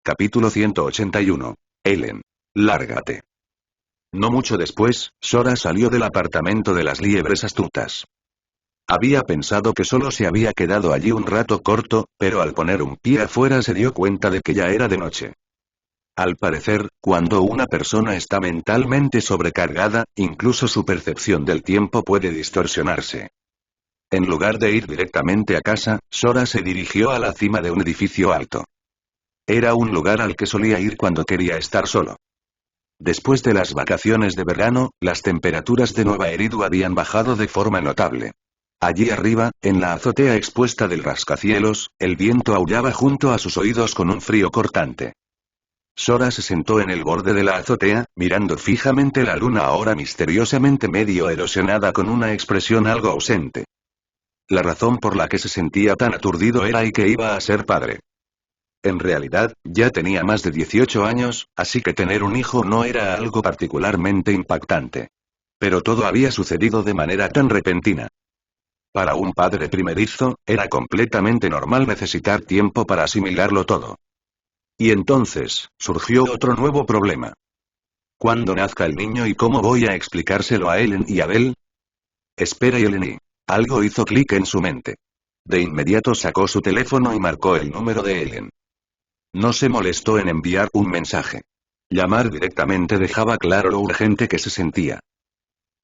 Capítulo 181. Ellen. Lárgate. No mucho después, Sora salió del apartamento de las liebres astutas. Había pensado que solo se había quedado allí un rato corto, pero al poner un pie afuera se dio cuenta de que ya era de noche. Al parecer, cuando una persona está mentalmente sobrecargada, incluso su percepción del tiempo puede distorsionarse. En lugar de ir directamente a casa, Sora se dirigió a la cima de un edificio alto. Era un lugar al que solía ir cuando quería estar solo. Después de las vacaciones de verano, las temperaturas de Nueva Eridu habían bajado de forma notable. Allí arriba, en la azotea expuesta del rascacielos, el viento aullaba junto a sus oídos con un frío cortante. Sora se sentó en el borde de la azotea, mirando fijamente la luna ahora misteriosamente medio erosionada con una expresión algo ausente. La razón por la que se sentía tan aturdido era que iba a ser padre. En realidad, ya tenía más de 18 años, así que tener un hijo no era algo particularmente impactante. Pero todo había sucedido de manera tan repentina. Para un padre primerizo, era completamente normal necesitar tiempo para asimilarlo todo. Y entonces, surgió otro nuevo problema. ¿Cuándo nazca el niño y cómo voy a explicárselo a Ellen y a Belle? Espera, Ellen. Algo hizo clic en su mente. De inmediato sacó su teléfono y marcó el número de Ellen. No se molestó en enviar un mensaje. Llamar directamente dejaba claro lo urgente que se sentía.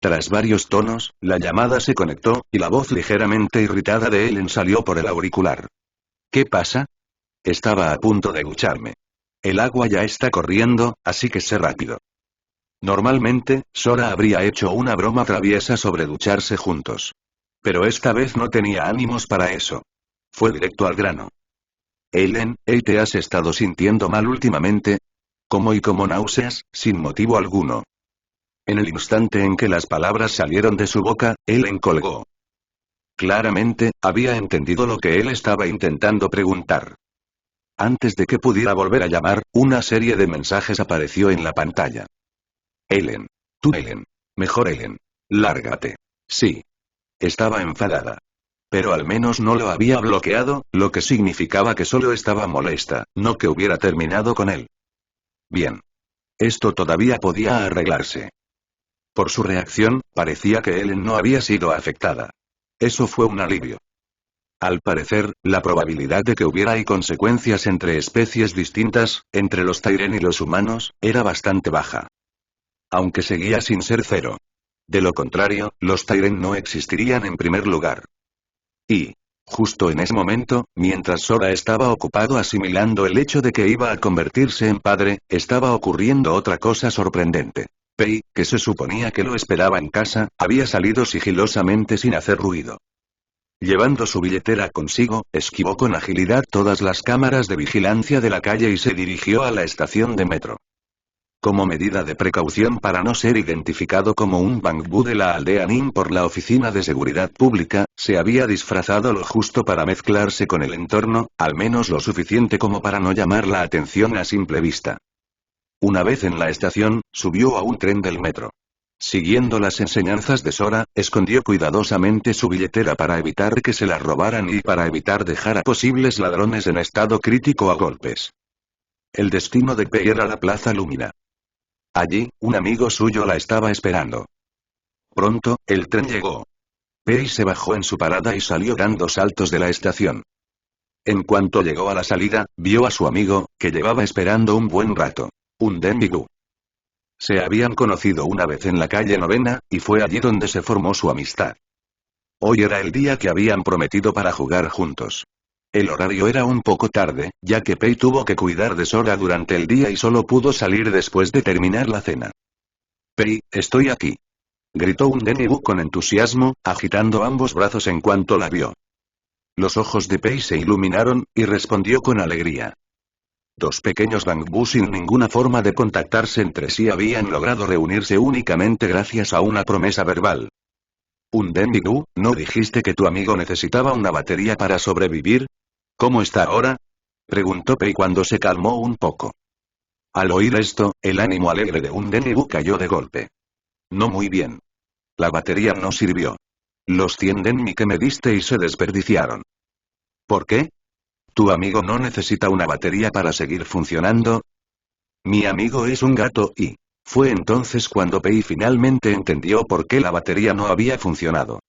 Tras varios tonos, la llamada se conectó, y la voz ligeramente irritada de Ellen salió por el auricular. ¿Qué pasa? Estaba a punto de ducharme. El agua ya está corriendo, así que sé rápido. Normalmente, Sora habría hecho una broma traviesa sobre ducharse juntos. Pero esta vez no tenía ánimos para eso. Fue directo al grano. Ellen, ¿te has estado sintiendo mal últimamente? Como náuseas, sin motivo alguno. En el instante en que las palabras salieron de su boca, Ellen colgó. Claramente, había entendido lo que él estaba intentando preguntar. Antes de que pudiera volver a llamar, una serie de mensajes apareció en la pantalla. Ellen. Tú Ellen. Mejor Ellen. Lárgate. Sí. Estaba enfadada. Pero al menos no lo había bloqueado, lo que significaba que solo estaba molesta, no que hubiera terminado con él. Bien. Esto todavía podía arreglarse. Por su reacción, parecía que Ellen no había sido afectada. Eso fue un alivio. Al parecer, la probabilidad de que hubiera consecuencias entre especies distintas, entre los Tairen y los humanos, era bastante baja. Aunque seguía sin ser cero. De lo contrario, los Tairen no existirían en primer lugar. Y, justo en ese momento, mientras Sora estaba ocupado asimilando el hecho de que iba a convertirse en padre, estaba ocurriendo otra cosa sorprendente. Pei, que se suponía que lo esperaba en casa, había salido sigilosamente sin hacer ruido. Llevando su billetera consigo, esquivó con agilidad todas las cámaras de vigilancia de la calle y se dirigió a la estación de metro. Como medida de precaución para no ser identificado como un Bangbu de la aldea Nin por la Oficina de Seguridad Pública, se había disfrazado lo justo para mezclarse con el entorno, al menos lo suficiente como para no llamar la atención a simple vista. Una vez en la estación, subió a un tren del metro. Siguiendo las enseñanzas de Sora, escondió cuidadosamente su billetera para evitar que se la robaran y para evitar dejar a posibles ladrones en estado crítico a golpes. El destino de Pei era la Plaza Lumina. Allí, un amigo suyo la estaba esperando. Pronto, el tren llegó. Pei se bajó en su parada y salió dando saltos de la estación. En cuanto llegó a la salida, vio a su amigo, que llevaba esperando un buen rato. Un Denbigu. Se habían conocido una vez en la calle Novena, y fue allí donde se formó su amistad. Hoy era el día que habían prometido para jugar juntos. El horario era un poco tarde, ya que Pei tuvo que cuidar de Sora durante el día y solo pudo salir después de terminar la cena. Pei, estoy aquí. Gritó un Denbigu con entusiasmo, agitando ambos brazos en cuanto la vio. Los ojos de Pei se iluminaron, y respondió con alegría. Dos pequeños Bangbu sin ninguna forma de contactarse entre sí habían logrado reunirse únicamente gracias a una promesa verbal. ¿Un Denbigu? ¿No dijiste que tu amigo necesitaba una batería para sobrevivir? ¿Cómo está ahora? Preguntó Pei cuando se calmó un poco. Al oír esto, el ánimo alegre de un Denbigu cayó de golpe. No muy bien. La batería no sirvió. Los 100 Denmi que me diste y se desperdiciaron. ¿Por qué? ¿Tu amigo no necesita una batería para seguir funcionando? Mi amigo es un gato y... Fue entonces cuando Pei finalmente entendió por qué la batería no había funcionado.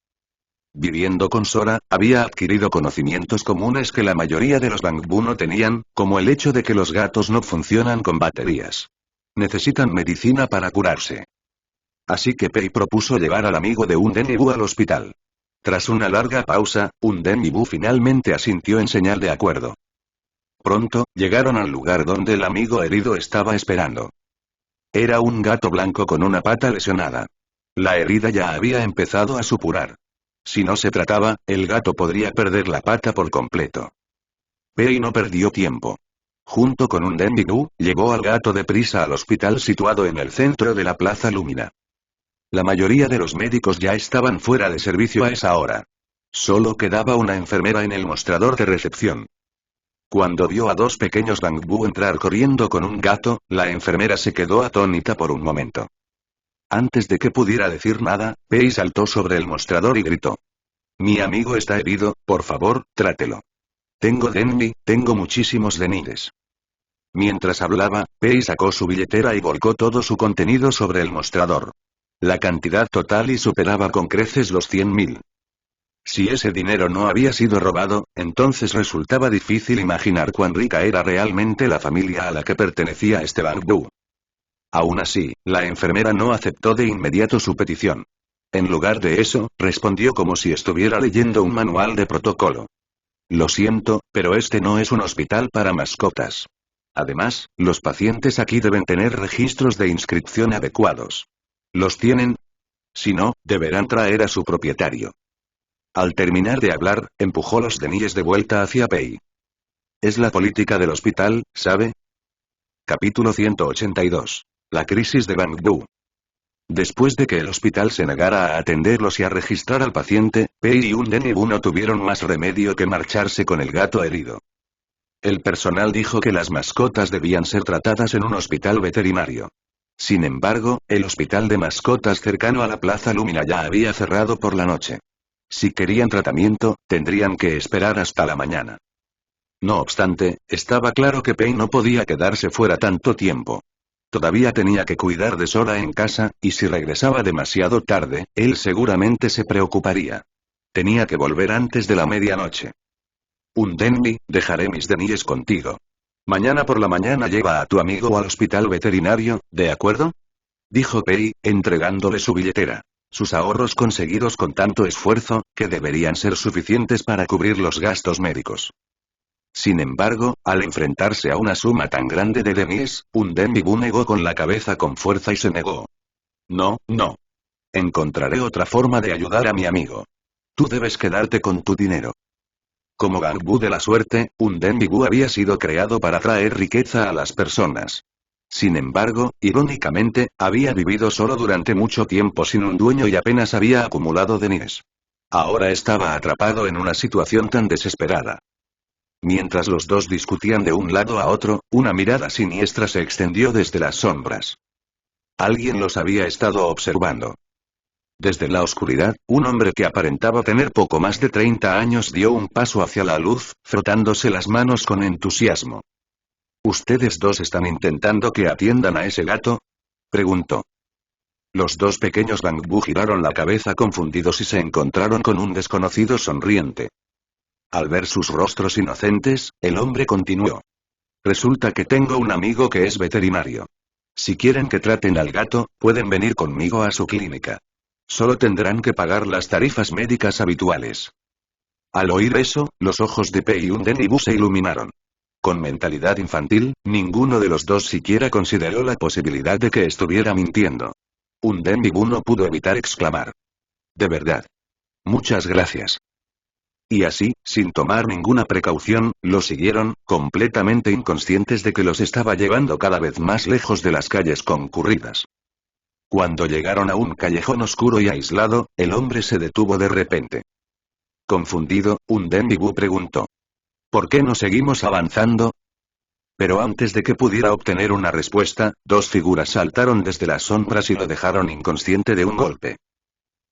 Viviendo con Sora, había adquirido conocimientos comunes que la mayoría de los Bangbu no tenían, como el hecho de que los gatos no funcionan con baterías. Necesitan medicina para curarse. Así que Pei propuso llevar al amigo de un Dennibu al hospital. Tras una larga pausa, un Dennibu finalmente asintió en señal de acuerdo. Pronto, llegaron al lugar donde el amigo herido estaba esperando. Era un gato blanco con una pata lesionada. La herida ya había empezado a supurar. Si no se trataba, el gato podría perder la pata por completo. Pei no perdió tiempo. Junto con un Denbibu, llevó al gato deprisa al hospital situado en el centro de la Plaza Lumina. La mayoría de los médicos ya estaban fuera de servicio a esa hora. Solo quedaba una enfermera en el mostrador de recepción. Cuando vio a dos pequeños Bangbu entrar corriendo con un gato, la enfermera se quedó atónita por un momento. Antes de que pudiera decir nada, Pei saltó sobre el mostrador y gritó. Mi amigo está herido, por favor, trátelo. Tengo Denni, tengo muchísimos Denides. Mientras hablaba, Pei sacó su billetera y volcó todo su contenido sobre el mostrador. La cantidad total y superaba con creces los 100.000. Si ese dinero no había sido robado, entonces resultaba difícil imaginar cuán rica era realmente la familia a la que pertenecía este Bangbu. Aún así, la enfermera no aceptó de inmediato su petición. En lugar de eso, respondió como si estuviera leyendo un manual de protocolo. Lo siento, pero este no es un hospital para mascotas. Además, los pacientes aquí deben tener registros de inscripción adecuados. ¿Los tienen? Si no, deberán traer a su propietario. Al terminar de hablar, empujó los denilles de vuelta hacia Pei. Es la política del hospital, ¿sabe? Capítulo 182. La crisis de Bangbu. Después de que el hospital se negara a atenderlos y a registrar al paciente, Pei y un Dennibu no tuvieron más remedio que marcharse con el gato herido. El personal dijo que las mascotas debían ser tratadas en un hospital veterinario. Sin embargo, el hospital de mascotas cercano a la Plaza Lumina ya había cerrado por la noche. Si querían tratamiento, tendrían que esperar hasta la mañana. No obstante, estaba claro que Pei no podía quedarse fuera tanto tiempo. Todavía tenía que cuidar de Sora en casa, y si regresaba demasiado tarde, él seguramente se preocuparía. Tenía que volver antes de la medianoche. Un Denmi, dejaré mis denilles contigo. Mañana por la mañana lleva a tu amigo al hospital veterinario, ¿de acuerdo? Dijo Pei, entregándole su billetera. Sus ahorros conseguidos con tanto esfuerzo, que deberían ser suficientes para cubrir los gastos médicos. Sin embargo, al enfrentarse a una suma tan grande de Dennis, un Denbibu negó con la cabeza con fuerza y se negó. No, no. Encontraré otra forma de ayudar a mi amigo. Tú debes quedarte con tu dinero. Como Bangbu de la suerte, un Denbibu había sido creado para traer riqueza a las personas. Sin embargo, irónicamente, había vivido solo durante mucho tiempo sin un dueño y apenas había acumulado Dennis. Ahora estaba atrapado en una situación tan desesperada. Mientras los dos discutían de un lado a otro, una mirada siniestra se extendió desde las sombras. Alguien los había estado observando. Desde la oscuridad, un hombre que aparentaba tener poco más de 30 años dio un paso hacia la luz, frotándose las manos con entusiasmo. ¿Ustedes dos están intentando que atiendan a ese gato? Preguntó. Los dos pequeños Bangbu giraron la cabeza confundidos y se encontraron con un desconocido sonriente. Al ver sus rostros inocentes, el hombre continuó. Resulta que tengo un amigo que es veterinario. Si quieren que traten al gato, pueden venir conmigo a su clínica. Solo tendrán que pagar las tarifas médicas habituales. Al oír eso, los ojos de Pei y un Dennibu se iluminaron. Con mentalidad infantil, ninguno de los dos siquiera consideró la posibilidad de que estuviera mintiendo. Un Denbibu no pudo evitar exclamar. De verdad. Muchas gracias. Y así, sin tomar ninguna precaución, lo siguieron, completamente inconscientes de que los estaba llevando cada vez más lejos de las calles concurridas. Cuando llegaron a un callejón oscuro y aislado, el hombre se detuvo de repente. Confundido, un Denbibu preguntó. ¿Por qué no seguimos avanzando? Pero antes de que pudiera obtener una respuesta, dos figuras saltaron desde las sombras y lo dejaron inconsciente de un golpe.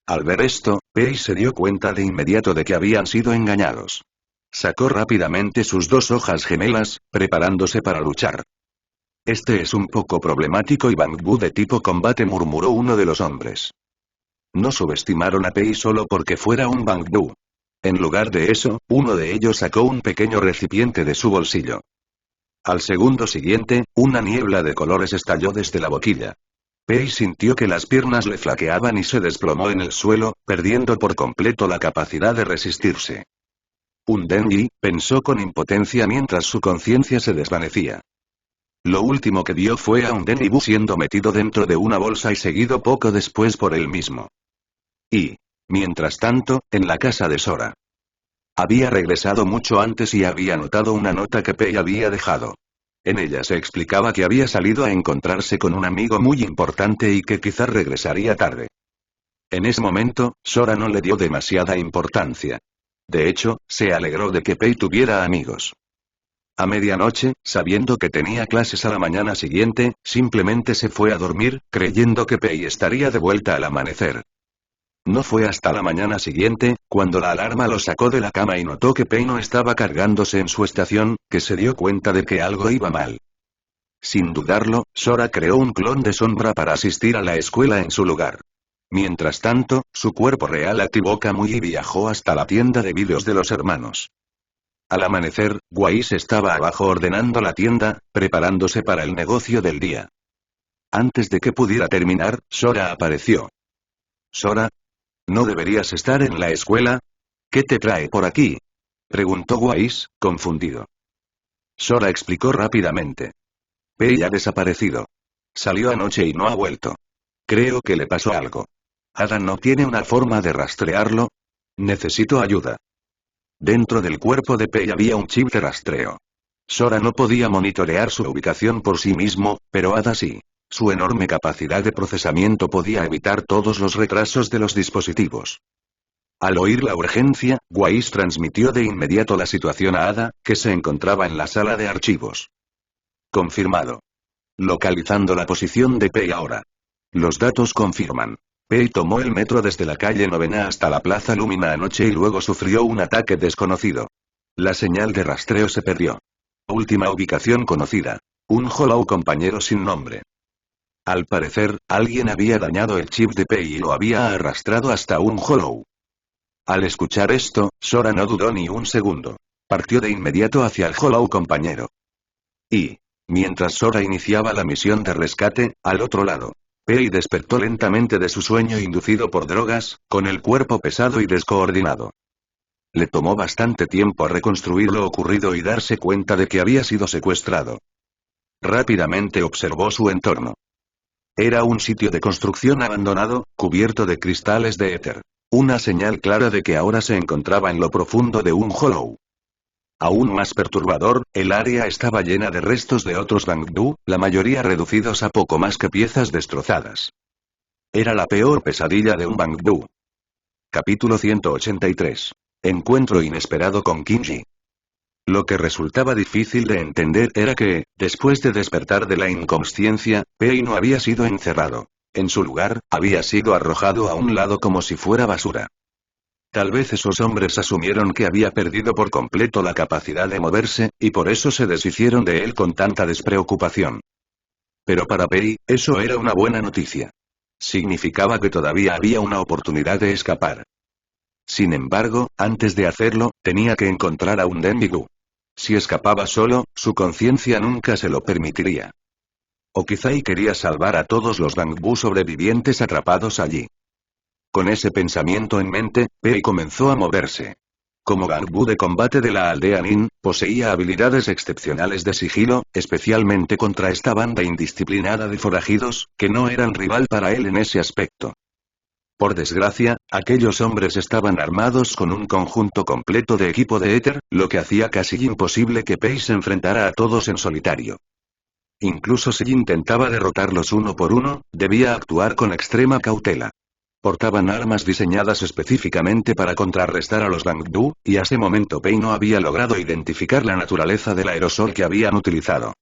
Al ver esto, Pei se dio cuenta de inmediato de que habían sido engañados. Sacó rápidamente sus dos hojas gemelas, preparándose para luchar. Este es un poco problemático y Bang Bu de tipo combate, murmuró uno de los hombres. No subestimaron a Pei solo porque fuera un Bang Bu. En lugar de eso, uno de ellos sacó un pequeño recipiente de su bolsillo. Al segundo siguiente, una niebla de colores estalló desde la boquilla. Pei sintió que las piernas le flaqueaban y se desplomó en el suelo, perdiendo por completo la capacidad de resistirse. Un Denji, pensó con impotencia mientras su conciencia se desvanecía. Lo último que vio fue a un Denji siendo metido dentro de una bolsa y seguido poco después por él mismo. Y, mientras tanto, en la casa de Sora. Había regresado mucho antes y había notado una nota que Pei había dejado. En ella se explicaba que había salido a encontrarse con un amigo muy importante y que quizás regresaría tarde. En ese momento, Sora no le dio demasiada importancia. De hecho, se alegró de que Pei tuviera amigos. A medianoche, sabiendo que tenía clases a la mañana siguiente, simplemente se fue a dormir, creyendo que Pei estaría de vuelta al amanecer. No fue hasta la mañana siguiente, cuando la alarma lo sacó de la cama y notó que Pei no estaba cargándose en su estación, que se dio cuenta de que algo iba mal. Sin dudarlo, Sora creó un clon de sombra para asistir a la escuela en su lugar. Mientras tanto, su cuerpo real activó Kamui y viajó hasta la tienda de vídeos de los hermanos. Al amanecer, Wais estaba abajo ordenando la tienda, preparándose para el negocio del día. Antes de que pudiera terminar, Sora apareció. «Sora, ¿no deberías estar en la escuela? ¿Qué te trae por aquí?», preguntó Wais, confundido. Sora explicó rápidamente. «Pei ha desaparecido. Salió anoche y no ha vuelto. Creo que le pasó algo. Ada no tiene una forma de rastrearlo. Necesito ayuda». Dentro del cuerpo de Pei había un chip de rastreo. Sora no podía monitorear su ubicación por sí mismo, pero Ada sí. Su enorme capacidad de procesamiento podía evitar todos los retrasos de los dispositivos. Al oír la urgencia, Wais transmitió de inmediato la situación a Ada, que se encontraba en la sala de archivos. Confirmado. Localizando la posición de Pei ahora. Los datos confirman. Pei tomó el metro desde la calle Novena hasta la Plaza Lumina anoche y luego sufrió un ataque desconocido. La señal de rastreo se perdió. Última ubicación conocida. Un Hollow compañero sin nombre. Al parecer, alguien había dañado el chip de Pei y lo había arrastrado hasta un Hollow. Al escuchar esto, Sora no dudó ni un segundo. Partió de inmediato hacia el Hollow compañero. Y, mientras Sora iniciaba la misión de rescate, al otro lado, Pei despertó lentamente de su sueño inducido por drogas, con el cuerpo pesado y descoordinado. Le tomó bastante tiempo reconstruir lo ocurrido y darse cuenta de que había sido secuestrado. Rápidamente observó su entorno. Era un sitio de construcción abandonado, cubierto de cristales de éter. Una señal clara de que ahora se encontraba en lo profundo de un Hollow. Aún más perturbador, el área estaba llena de restos de otros Bangdu, la mayoría reducidos a poco más que piezas destrozadas. Era la peor pesadilla de un Bangdu. Capítulo 183. Encuentro inesperado con Kinji. Lo que resultaba difícil de entender era que, después de despertar de la inconsciencia, Pei no había sido encerrado. En su lugar, había sido arrojado a un lado como si fuera basura. Tal vez esos hombres asumieron que había perdido por completo la capacidad de moverse, y por eso se deshicieron de él con tanta despreocupación. Pero para Pei, eso era una buena noticia. Significaba que todavía había una oportunidad de escapar. Sin embargo, antes de hacerlo, tenía que encontrar a un Denji-gu. Si escapaba solo, su conciencia nunca se lo permitiría. O quizá y quería salvar a todos los Bangbu sobrevivientes atrapados allí. Con ese pensamiento en mente, Pei comenzó a moverse. Como Bangbu de combate de la aldea Nin, poseía habilidades excepcionales de sigilo, especialmente contra esta banda indisciplinada de forajidos, que no eran rival para él en ese aspecto. Por desgracia, aquellos hombres estaban armados con un conjunto completo de equipo de éter, lo que hacía casi imposible que Pei se enfrentara a todos en solitario. Incluso si intentaba derrotarlos uno por uno, debía actuar con extrema cautela. Portaban armas diseñadas específicamente para contrarrestar a los Bangdu, y a ese momento Pei no había logrado identificar la naturaleza del aerosol que habían utilizado.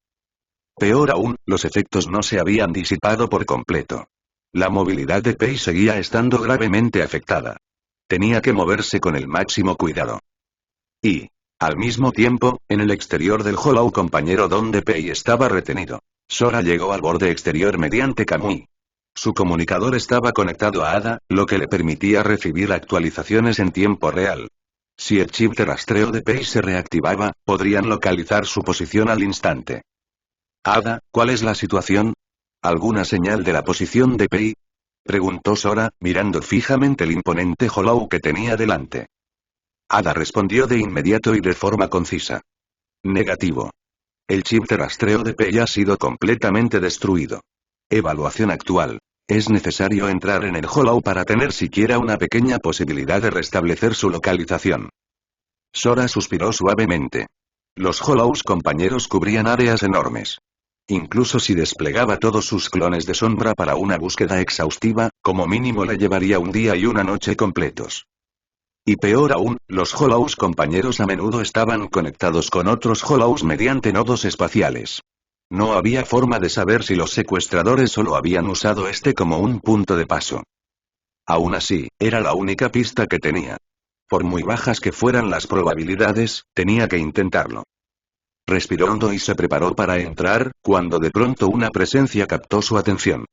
Peor aún, los efectos no se habían disipado por completo. La movilidad de Pei seguía estando gravemente afectada. Tenía que moverse con el máximo cuidado. Y, Al mismo tiempo, en el exterior del Hollow compañero donde Pei estaba retenido, Sora llegó al borde exterior mediante Kamui. Su comunicador estaba conectado a Ada, lo que le permitía recibir actualizaciones en tiempo real. Si el chip de rastreo de Pei se reactivaba, podrían localizar su posición al instante. Ada, ¿cuál es la situación? ¿Alguna señal de la posición de Pei? Preguntó Sora, mirando fijamente el imponente Hollow que tenía delante. Ada respondió de inmediato y de forma concisa. Negativo. El chip de rastreo de Pei ha sido completamente destruido. Evaluación actual. Es necesario entrar en el Hollow para tener siquiera una pequeña posibilidad de restablecer su localización. Sora suspiró suavemente. Los Hollows compañeros cubrían áreas enormes. Incluso si desplegaba todos sus clones de sombra para una búsqueda exhaustiva, como mínimo le llevaría un día y una noche completos. Y peor aún, los Hollows compañeros a menudo estaban conectados con otros Hollows mediante nodos espaciales. No había forma de saber si los secuestradores solo habían usado este como un punto de paso. Aún así, era la única pista que tenía. Por muy bajas que fueran las probabilidades, tenía que intentarlo. Respiró hondo y se preparó para entrar, cuando de pronto una presencia captó su atención.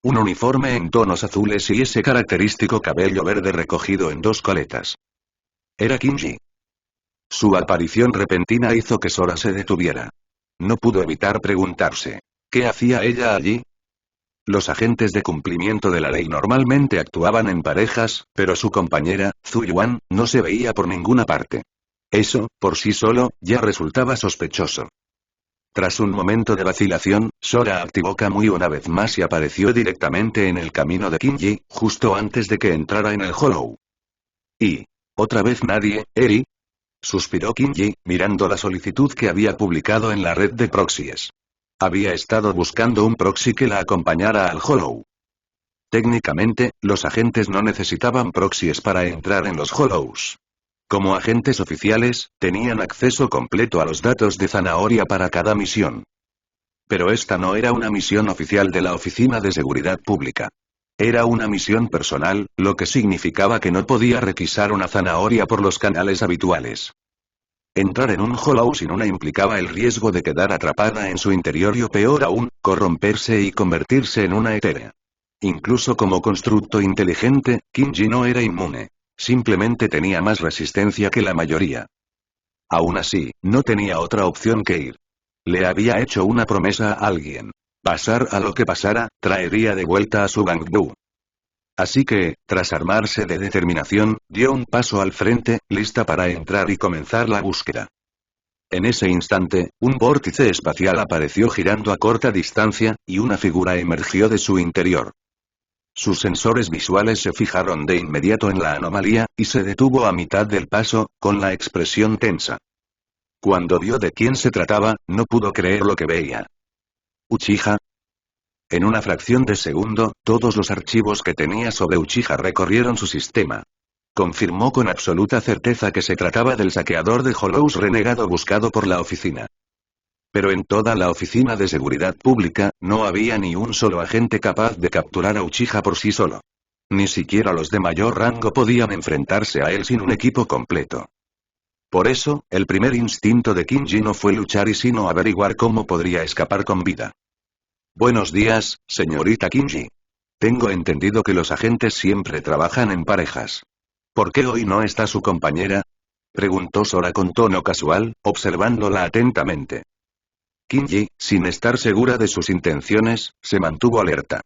Un uniforme en tonos azules y ese característico cabello verde recogido en dos coletas. Era Kinji. Su aparición repentina hizo que Sora se detuviera. No pudo evitar preguntarse, ¿qué hacía ella allí? Los agentes de cumplimiento de la ley normalmente actuaban en parejas, pero su compañera, Zhu Yuan, no se veía por ninguna parte. Eso, por sí solo, ya resultaba sospechoso. Tras un momento de vacilación, Sora activó Kamui una vez más y apareció directamente en el camino de Kinji, justo antes de que entrara en el Hollow. ¿Y otra vez nadie, Eri? Suspiró Kinji, mirando la solicitud que había publicado en la red de proxies. Había estado buscando un proxy que la acompañara al Hollow. Técnicamente, los agentes no necesitaban proxies para entrar en los Hollows. Como agentes oficiales, tenían acceso completo a los datos de Zanahoria para cada misión. Pero esta no era una misión oficial de la Oficina de Seguridad Pública. Era una misión personal, lo que significaba que no podía requisar una zanahoria por los canales habituales. Entrar en un Hollow sin una implicaba el riesgo de quedar atrapada en su interior y o peor aún, corromperse y convertirse en una etérea. Incluso como constructo inteligente, Kinji no era inmune. Simplemente tenía más resistencia que la mayoría. Aún así, no tenía otra opción que ir. Le había hecho una promesa a alguien. Pasar a lo que pasara, traería de vuelta a su Gangdu. Así que, tras armarse de determinación, dio un paso al frente, lista para entrar y comenzar la búsqueda. En ese instante, un vórtice espacial apareció girando a corta distancia, y una figura emergió de su interior. Sus sensores visuales se fijaron de inmediato en la anomalía, y se detuvo a mitad del paso, con la expresión tensa. Cuando vio de quién se trataba, no pudo creer lo que veía. ¿Uchiha? En una fracción de segundo, todos los archivos que tenía sobre Uchiha recorrieron su sistema. Confirmó con absoluta certeza que se trataba del saqueador de Hollows renegado buscado por la oficina. Pero en toda la Oficina de Seguridad Pública, no había ni un solo agente capaz de capturar a Uchiha por sí solo. Ni siquiera los de mayor rango podían enfrentarse a él sin un equipo completo. Por eso, el primer instinto de Kinji no fue luchar y sino averiguar cómo podría escapar con vida. Buenos días, señorita Kinji. Tengo entendido que los agentes siempre trabajan en parejas. ¿Por qué hoy no está su compañera? Preguntó Sora con tono casual, observándola atentamente. Kinji, sin estar segura de sus intenciones, se mantuvo alerta.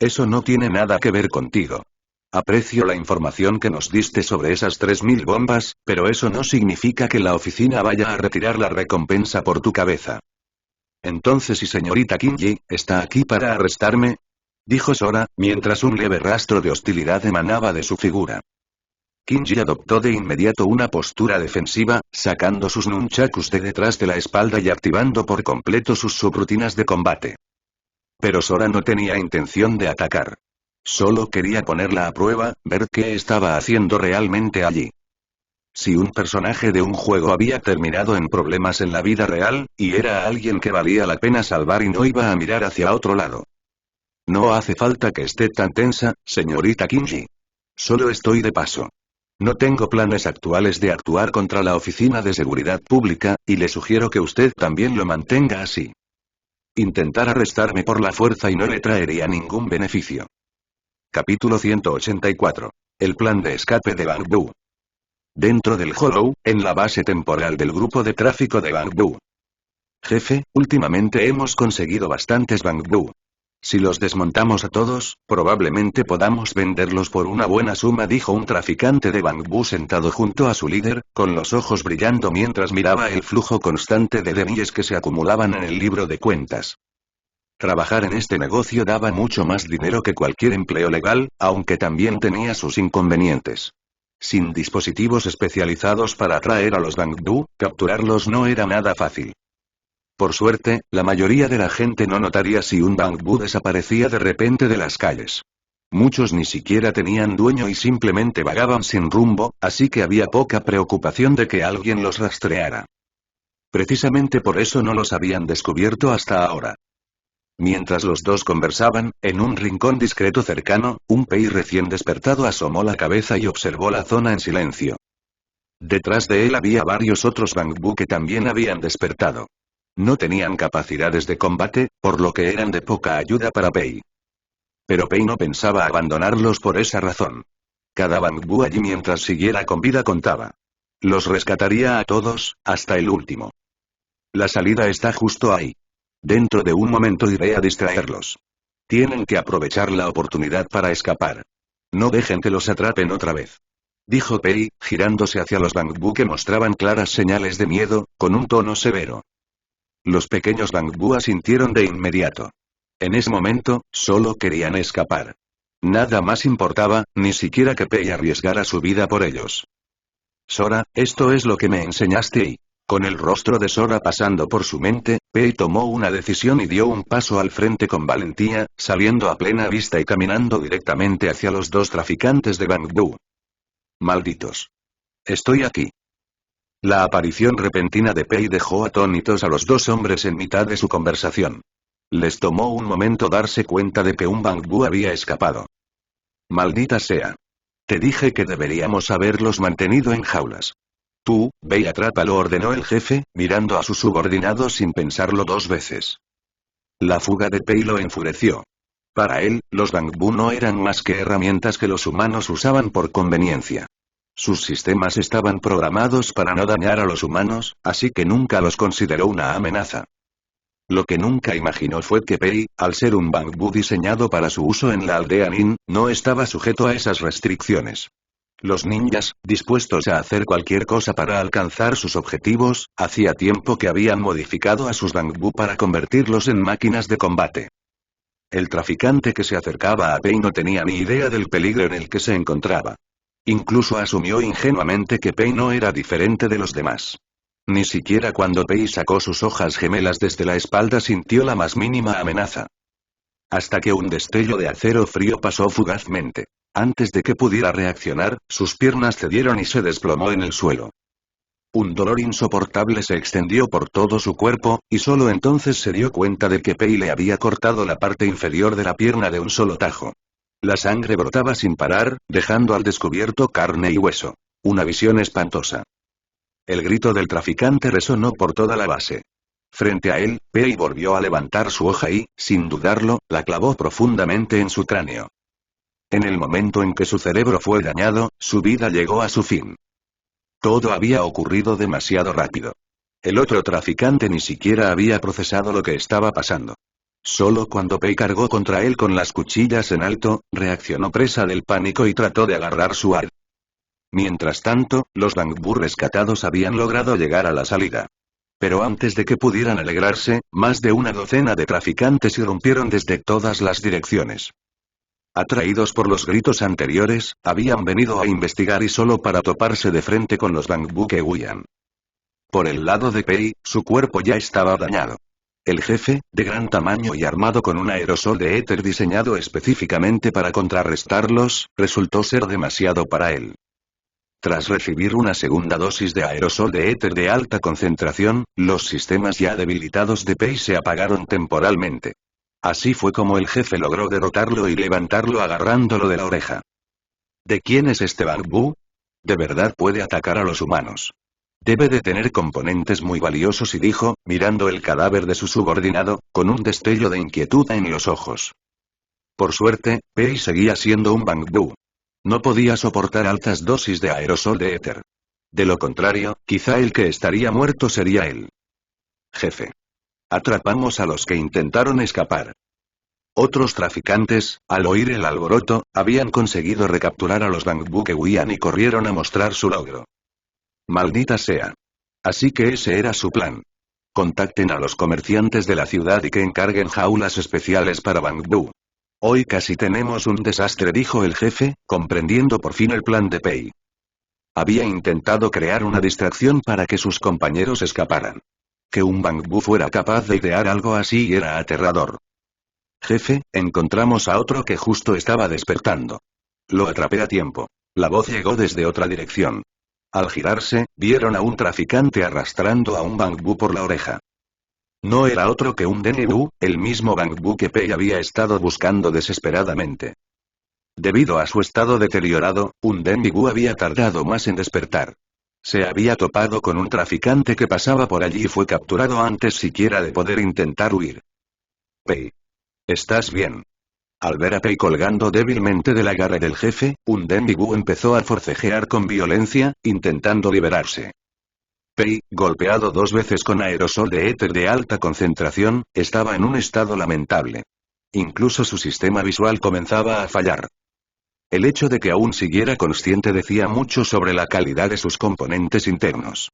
Eso no tiene nada que ver contigo. Aprecio la información que nos diste sobre esas 3000 bombas, pero eso no significa que la oficina vaya a retirar la recompensa por tu cabeza. Entonces, ¿y señorita Kinji, está aquí para arrestarme? Dijo Sora, mientras un leve rastro de hostilidad emanaba de su figura. Kinji adoptó de inmediato una postura defensiva, sacando sus nunchakus de detrás de la espalda y activando por completo sus subrutinas de combate. Pero Sora no tenía intención de atacar. Solo quería ponerla a prueba, ver qué estaba haciendo realmente allí. Si un personaje de un juego había terminado en problemas en la vida real, y era alguien que valía la pena salvar y no iba a mirar hacia otro lado. No hace falta que esté tan tensa, señorita Kinji. Solo estoy de paso. No tengo planes actuales de actuar contra la Oficina de Seguridad Pública, y le sugiero que usted también lo mantenga así. Intentar arrestarme por la fuerza y no le traería ningún beneficio. Capítulo 184. El plan de escape de Bangbu. Dentro del Hollow, en la base temporal del grupo de tráfico de Bangbu. Jefe, últimamente hemos conseguido bastantes Bangbu. Si los desmontamos a todos, probablemente podamos venderlos por una buena suma, dijo un traficante de Bangbu sentado junto a su líder, con los ojos brillando mientras miraba el flujo constante de denilles que se acumulaban en el libro de cuentas. Trabajar en este negocio daba mucho más dinero que cualquier empleo legal, aunque también tenía sus inconvenientes. Sin dispositivos especializados para atraer a los Bangbu, capturarlos no era nada fácil. Por suerte, la mayoría de la gente no notaría si un Bangbu desaparecía de repente de las calles. Muchos ni siquiera tenían dueño y simplemente vagaban sin rumbo, así que había poca preocupación de que alguien los rastreara. Precisamente por eso no los habían descubierto hasta ahora. Mientras los dos conversaban, en un rincón discreto cercano, un Pei recién despertado asomó la cabeza y observó la zona en silencio. Detrás de él había varios otros Bangbu que también habían despertado. No tenían capacidades de combate, por lo que eran de poca ayuda para Pei. Pero Pei no pensaba abandonarlos por esa razón. Cada Bangbu allí mientras siguiera con vida contaba. Los rescataría a todos, hasta el último. La salida está justo ahí. Dentro de un momento iré a distraerlos. Tienen que aprovechar la oportunidad para escapar. No dejen que los atrapen otra vez. Dijo Pei, girándose hacia los Bangbu que mostraban claras señales de miedo, con un tono severo. Los pequeños Bangbu asintieron de inmediato. En ese momento, solo querían escapar. Nada más importaba, ni siquiera que Pei arriesgara su vida por ellos. Sora, esto es lo que me enseñaste y... Con el rostro de Sora pasando por su mente, Pei tomó una decisión y dio un paso al frente con valentía, saliendo a plena vista y caminando directamente hacia los dos traficantes de Bangbu. Malditos. Estoy aquí. La aparición repentina de Pei dejó atónitos a los dos hombres en mitad de su conversación. Les tomó un momento darse cuenta de que un Bangbu había escapado. Maldita sea. Te dije que deberíamos haberlos mantenido en jaulas. Tú, ve y atrápalo, ordenó el jefe, mirando a su subordinado sin pensarlo dos veces. La fuga de Pei lo enfureció. Para él, los Bangbu no eran más que herramientas que los humanos usaban por conveniencia. Sus sistemas estaban programados para no dañar a los humanos, así que nunca los consideró una amenaza. Lo que nunca imaginó fue que Pei, al ser un Bangbu diseñado para su uso en la aldea Nin, no estaba sujeto a esas restricciones. Los ninjas, dispuestos a hacer cualquier cosa para alcanzar sus objetivos, hacía tiempo que habían modificado a sus Bangbu para convertirlos en máquinas de combate. El traficante que se acercaba a Pei no tenía ni idea del peligro en el que se encontraba. Incluso asumió ingenuamente que Pei no era diferente de los demás. Ni siquiera cuando Pei sacó sus hojas gemelas desde la espalda sintió la más mínima amenaza. Hasta que un destello de acero frío pasó fugazmente. Antes de que pudiera reaccionar, sus piernas cedieron y se desplomó en el suelo. Un dolor insoportable se extendió por todo su cuerpo, y solo entonces se dio cuenta de que Pei le había cortado la parte inferior de la pierna de un solo tajo. La sangre brotaba sin parar, dejando al descubierto carne y hueso. Una visión espantosa. El grito del traficante resonó por toda la base. Frente a él, Pei volvió a levantar su hoja y, sin dudarlo, la clavó profundamente en su cráneo. En el momento en que su cerebro fue dañado, su vida llegó a su fin. Todo había ocurrido demasiado rápido. El otro traficante ni siquiera había procesado lo que estaba pasando. Solo cuando Pei cargó contra él con las cuchillas en alto, reaccionó presa del pánico y trató de agarrar su arma. Mientras tanto, los Bangbu rescatados habían logrado llegar a la salida. Pero antes de que pudieran alegrarse, más de una docena de traficantes irrumpieron desde todas las direcciones. Atraídos por los gritos anteriores, habían venido a investigar y solo para toparse de frente con los Bangbu que huían. Por el lado de Pei, su cuerpo ya estaba dañado. El jefe, de gran tamaño y armado con un aerosol de éter diseñado específicamente para contrarrestarlos, resultó ser demasiado para él. Tras recibir una segunda dosis de aerosol de éter de alta concentración, los sistemas ya debilitados de Pei se apagaron temporalmente. Así fue como el jefe logró derrotarlo y levantarlo agarrándolo de la oreja. ¿De quién es este Bangbu? De verdad puede atacar a los humanos. Debe de tener componentes muy valiosos, y dijo, mirando el cadáver de su subordinado, con un destello de inquietud en los ojos. Por suerte, Pei seguía siendo un Bangbu. No podía soportar altas dosis de aerosol de éter. De lo contrario, quizá el que estaría muerto sería él. Jefe. Atrapamos a los que intentaron escapar. Otros traficantes, al oír el alboroto, habían conseguido recapturar a los Bangbu que huían y corrieron a mostrar su logro. Maldita sea. Así que ese era su plan. Contacten a los comerciantes de la ciudad y que encarguen jaulas especiales para Bangbu. Hoy casi tenemos un desastre, dijo el jefe, comprendiendo por fin el plan de Pei. Había intentado crear una distracción para que sus compañeros escaparan. Que un Bangbu fuera capaz de idear algo así era aterrador. Jefe, encontramos a otro que justo estaba despertando. Lo atrapé a tiempo. La voz llegó desde otra dirección. Al girarse, vieron a un traficante arrastrando a un Bangbu por la oreja. No era otro que un Denbu, el mismo Bangbu que Pei había estado buscando desesperadamente. Debido a su estado deteriorado, un Denbu había tardado más en despertar. Se había topado con un traficante que pasaba por allí y fue capturado antes siquiera de poder intentar huir. Pei. ¿Estás bien? Al ver a Pei colgando débilmente del agarre del jefe, un Denbu empezó a forcejear con violencia, intentando liberarse. Pei, golpeado 2 veces con aerosol de éter de alta concentración, estaba en un estado lamentable. Incluso su sistema visual comenzaba a fallar. El hecho de que aún siguiera consciente decía mucho sobre la calidad de sus componentes internos.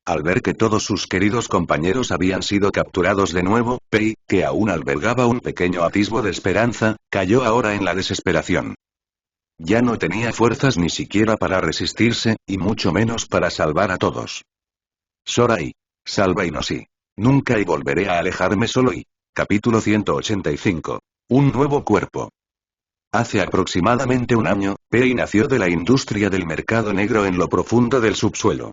Al ver que todos sus queridos compañeros habían sido capturados de nuevo, Pei, que aún albergaba un pequeño atisbo de esperanza, cayó ahora en la desesperación. Ya no tenía fuerzas ni siquiera para resistirse, y mucho menos para salvar a todos. Sorai. Salva y no sí. Nunca y volveré a alejarme solo y. Capítulo 185. Un nuevo cuerpo. Hace aproximadamente un año, Pei nació de la industria del mercado negro en lo profundo del subsuelo.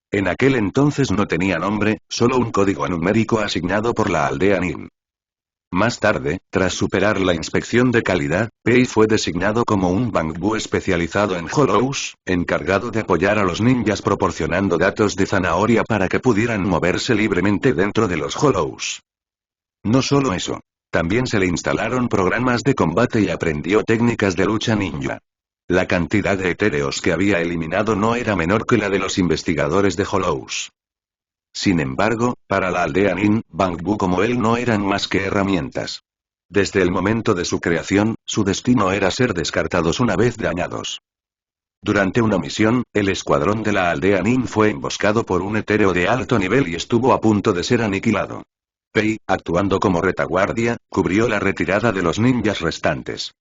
En aquel entonces no tenía nombre, solo un código numérico asignado por la aldea Nin. Más tarde, tras superar la inspección de calidad, Pei fue designado como un Bangbu especializado en Hollows, encargado de apoyar a los ninjas proporcionando datos de zanahoria para que pudieran moverse libremente dentro de los Hollows. No solo eso. También se le instalaron programas de combate y aprendió técnicas de lucha ninja. La cantidad de etéreos que había eliminado no era menor que la de los investigadores de Hollows. Sin embargo, para la aldea Nin, Bangbu como él no eran más que herramientas. Desde el momento de su creación, su destino era ser descartados una vez dañados. Durante una misión, el escuadrón de la aldea Nin fue emboscado por un etéreo de alto nivel y estuvo a punto de ser aniquilado. Pei, actuando como retaguardia, cubrió la retirada de los ninjas restantes.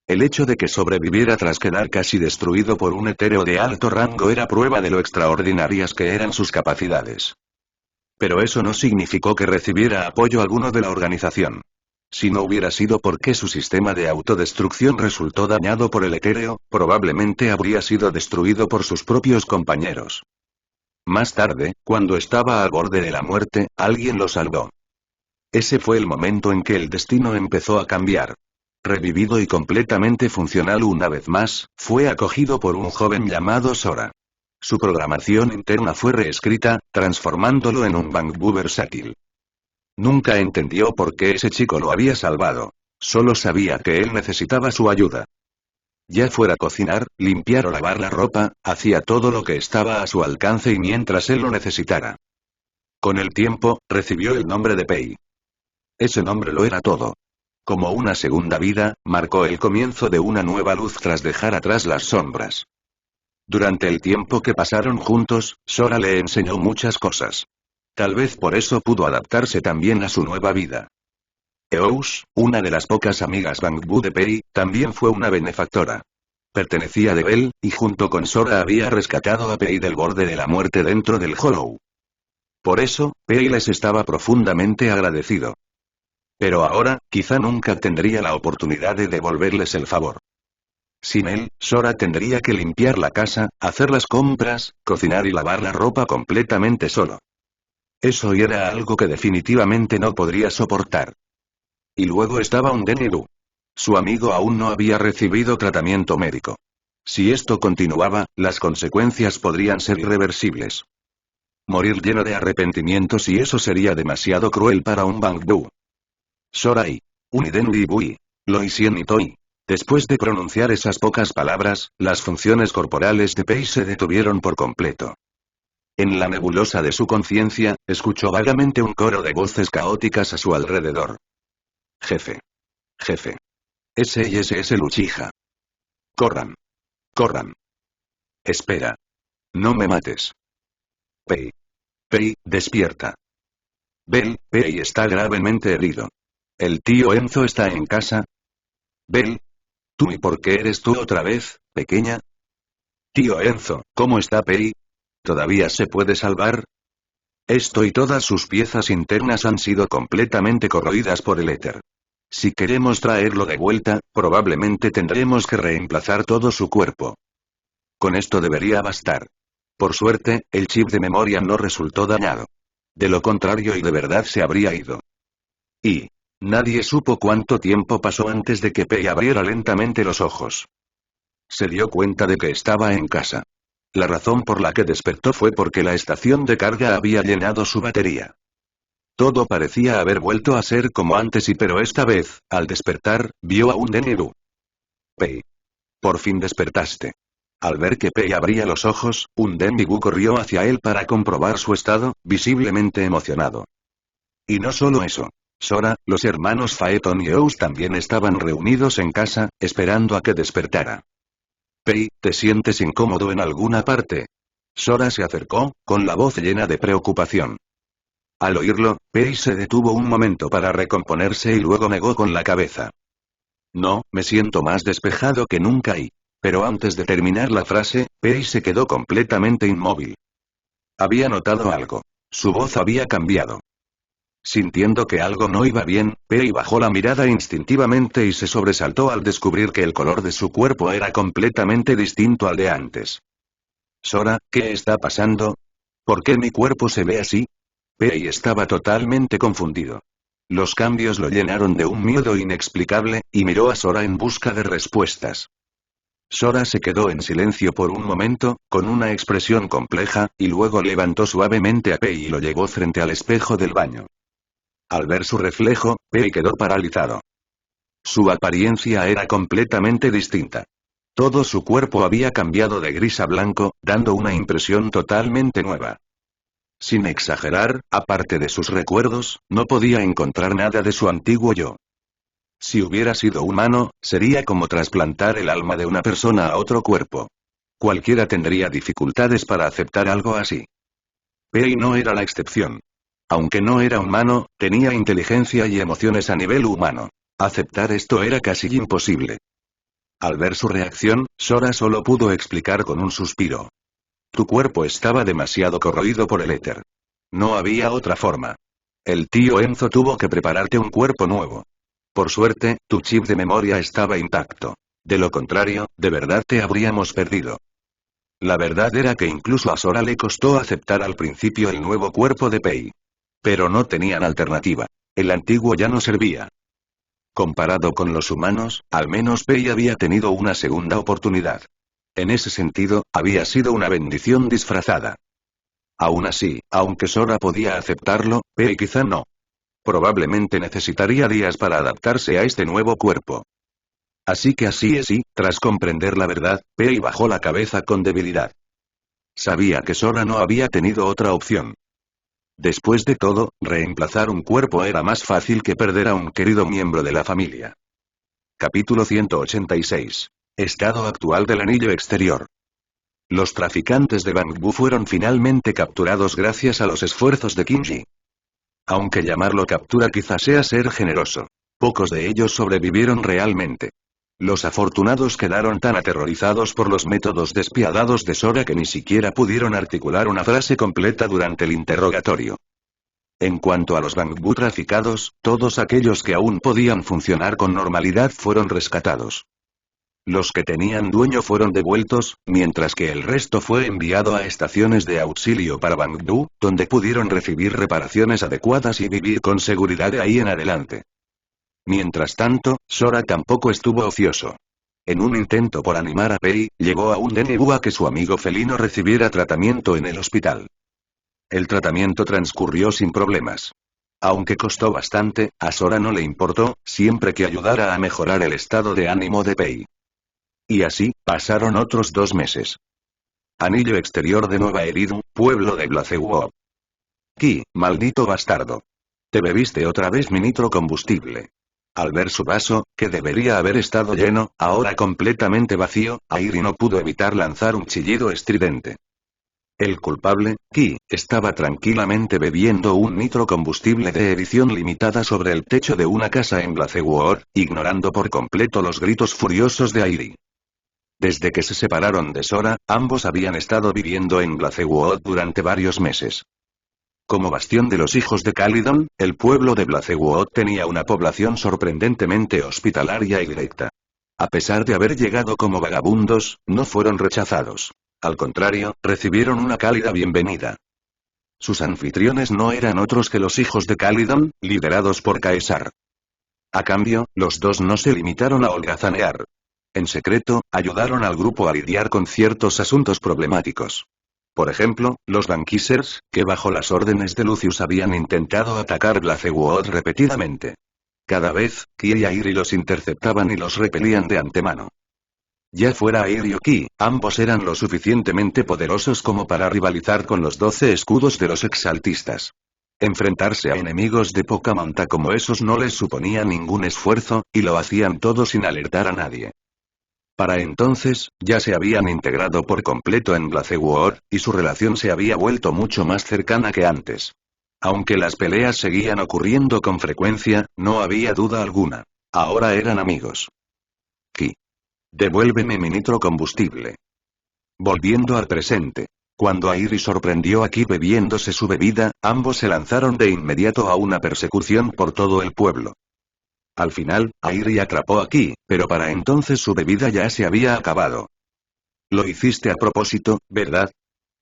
El hecho de que sobreviviera tras quedar casi destruido por un etéreo de alto rango era prueba de lo extraordinarias que eran sus capacidades. Pero eso no significó que recibiera apoyo alguno de la organización. Si no hubiera sido porque su sistema de autodestrucción resultó dañado por el etéreo, probablemente habría sido destruido por sus propios compañeros. Más tarde, cuando estaba al borde de la muerte, alguien lo salvó. Ese fue el momento en que el destino empezó a cambiar. Revivido y completamente funcional una vez más, fue acogido por un joven llamado Sora. Su programación interna fue reescrita, transformándolo en un Bangbu versátil. Nunca entendió por qué ese chico lo había salvado. Solo sabía que él necesitaba su ayuda. Ya fuera cocinar, limpiar o lavar la ropa, hacía todo lo que estaba a su alcance y mientras él lo necesitara. Con el tiempo, recibió el nombre de Pei. Ese nombre lo era todo. Como una segunda vida, marcó el comienzo de una nueva luz tras dejar atrás las sombras. Durante el tiempo que pasaron juntos, Sora le enseñó muchas cosas. Tal vez por eso pudo adaptarse también a su nueva vida. Eous, una de las pocas amigas Bangbu de Pei, también fue una benefactora. Pertenecía a Debel, y junto con Sora había rescatado a Pei del borde de la muerte dentro del Hollow. Por eso, Pei les estaba profundamente agradecido. Pero ahora, quizá nunca tendría la oportunidad de devolverles el favor. Sin él, Sora tendría que limpiar la casa, hacer las compras, cocinar y lavar la ropa completamente solo. Eso era algo que definitivamente no podría soportar. Y luego estaba un Denbu. Su amigo aún no había recibido tratamiento médico. Si esto continuaba, las consecuencias podrían ser irreversibles. Morir lleno de arrepentimientos y eso sería demasiado cruel para un Bangbu. Sora y Uniden y Bui. Loisien y Toi. Después de pronunciar esas pocas palabras, las funciones corporales de Pei se detuvieron por completo. En la nebulosa de su conciencia, escuchó vagamente un coro de voces caóticas a su alrededor. Jefe. Jefe. S.I.S.S. Uchiha. Corran. Corran. Espera. No me mates. Pei. Pei, despierta. Bell, Pei está gravemente herido. ¿El tío Enzo está en casa? Bell. ¿Tú y por qué eres tú otra vez, pequeña? Tío Enzo, ¿cómo está Pei? ¿Todavía se puede salvar? Esto y todas sus piezas internas han sido completamente corroídas por el éter. Si queremos traerlo de vuelta, probablemente tendremos que reemplazar todo su cuerpo. Con esto debería bastar. Por suerte, el chip de memoria no resultó dañado. De lo contrario y de verdad se habría ido. Y nadie supo cuánto tiempo pasó antes de que Pei abriera lentamente los ojos. Se dio cuenta de que estaba en casa. La razón por la que despertó fue porque la estación de carga había llenado su batería. Todo parecía haber vuelto a ser como antes pero esta vez, al despertar, vio a un Deniru. Pei. Por fin despertaste. Al ver que Pei abría los ojos, un Denbigu corrió hacia él para comprobar su estado, visiblemente emocionado. Y no solo eso. Sora, los hermanos Phaeton y Ous también estaban reunidos en casa, esperando a que despertara. Pei, ¿te sientes incómodo en alguna parte? Sora se acercó, con la voz llena de preocupación. Al oírlo, Pei se detuvo un momento para recomponerse y luego negó con la cabeza. No, me siento más despejado que nunca y... Pero antes de terminar la frase, Pei se quedó completamente inmóvil. Había notado algo. Su voz había cambiado. Sintiendo que algo no iba bien, Pei bajó la mirada instintivamente y se sobresaltó al descubrir que el color de su cuerpo era completamente distinto al de antes. Sora, ¿qué está pasando? ¿Por qué mi cuerpo se ve así? Pei estaba totalmente confundido. Los cambios lo llenaron de un miedo inexplicable, y miró a Sora en busca de respuestas. Sora se quedó en silencio por un momento, con una expresión compleja, y luego levantó suavemente a Pei y lo llevó frente al espejo del baño. Al ver su reflejo, Pei quedó paralizado. Su apariencia era completamente distinta. Todo su cuerpo había cambiado de gris a blanco, dando una impresión totalmente nueva. Sin exagerar, aparte de sus recuerdos, no podía encontrar nada de su antiguo yo. Si hubiera sido humano, sería como trasplantar el alma de una persona a otro cuerpo. Cualquiera tendría dificultades para aceptar algo así. Pei no era la excepción. Aunque no era humano, tenía inteligencia y emociones a nivel humano. Aceptar esto era casi imposible. Al ver su reacción, Sora solo pudo explicar con un suspiro. Tu cuerpo estaba demasiado corroído por el éter. No había otra forma. El tío Enzo tuvo que prepararte un cuerpo nuevo. Por suerte, tu chip de memoria estaba intacto. De lo contrario, de verdad te habríamos perdido. La verdad era que incluso a Sora le costó aceptar al principio el nuevo cuerpo de Pei. Pero no tenían alternativa. El antiguo ya no servía. Comparado con los humanos, al menos Pei había tenido una segunda oportunidad. En ese sentido, había sido una bendición disfrazada. Aún así, aunque Sora podía aceptarlo, Pei quizá no. Probablemente necesitaría días para adaptarse a este nuevo cuerpo. Así que así es y, tras comprender la verdad, Pei bajó la cabeza con debilidad. Sabía que Sora no había tenido otra opción. Después de todo, reemplazar un cuerpo era más fácil que perder a un querido miembro de la familia. Capítulo 186. Estado actual del anillo exterior. Los traficantes de Bangbu fueron finalmente capturados gracias a los esfuerzos de Kinji. Aunque llamarlo captura quizás sea ser generoso. Pocos de ellos sobrevivieron realmente. Los afortunados quedaron tan aterrorizados por los métodos despiadados de Sora que ni siquiera pudieron articular una frase completa durante el interrogatorio. En cuanto a los Bangbu traficados, todos aquellos que aún podían funcionar con normalidad fueron rescatados. Los que tenían dueño fueron devueltos, mientras que el resto fue enviado a estaciones de auxilio para Bangbu, donde pudieron recibir reparaciones adecuadas y vivir con seguridad de ahí en adelante. Mientras tanto, Sora tampoco estuvo ocioso. En un intento por animar a Pei, llegó a un DNU a que su amigo felino recibiera tratamiento en el hospital. El tratamiento transcurrió sin problemas. Aunque costó bastante, a Sora no le importó, siempre que ayudara a mejorar el estado de ánimo de Pei. Y así, pasaron otros 2 meses. Anillo exterior de Nueva Eridu, pueblo de Blacewoods. Ki, maldito bastardo. Te bebiste otra vez mi nitrocombustible. Al ver su vaso, que debería haber estado lleno, ahora completamente vacío, Airi no pudo evitar lanzar un chillido estridente. El culpable, Ki, estaba tranquilamente bebiendo un nitrocombustible de edición limitada sobre el techo de una casa en Blacewoods, ignorando por completo los gritos furiosos de Airi. Desde que se separaron de Sora, ambos habían estado viviendo en Blacewoods durante varios meses. Como bastión de los hijos de Calydon, el pueblo de Blacewoods tenía una población sorprendentemente hospitalaria y directa. A pesar de haber llegado como vagabundos, no fueron rechazados. Al contrario, recibieron una cálida bienvenida. Sus anfitriones no eran otros que los hijos de Calydon, liderados por Caesar. A cambio, los dos no se limitaron a holgazanear. En secreto, ayudaron al grupo a lidiar con ciertos asuntos problemáticos. Por ejemplo, los Bankissers, que bajo las órdenes de Lucius habían intentado atacar Blacewoods repetidamente. Cada vez, Ki y Airi los interceptaban y los repelían de antemano. Ya fuera Airi o Ki, ambos eran lo suficientemente poderosos como para rivalizar con los 12 escudos de los exaltistas. Enfrentarse a enemigos de poca monta como esos no les suponía ningún esfuerzo, y lo hacían todo sin alertar a nadie. Para entonces, ya se habían integrado por completo en Blacewoods, y su relación se había vuelto mucho más cercana que antes. Aunque las peleas seguían ocurriendo con frecuencia, no había duda alguna. Ahora eran amigos. Ki. Devuélveme mi nitrocombustible. Volviendo al presente. Cuando Airi sorprendió a Ki bebiéndose su bebida, ambos se lanzaron de inmediato a una persecución por todo el pueblo. Al final, Airi atrapó a Ki, pero para entonces su bebida ya se había acabado. Lo hiciste a propósito, ¿verdad?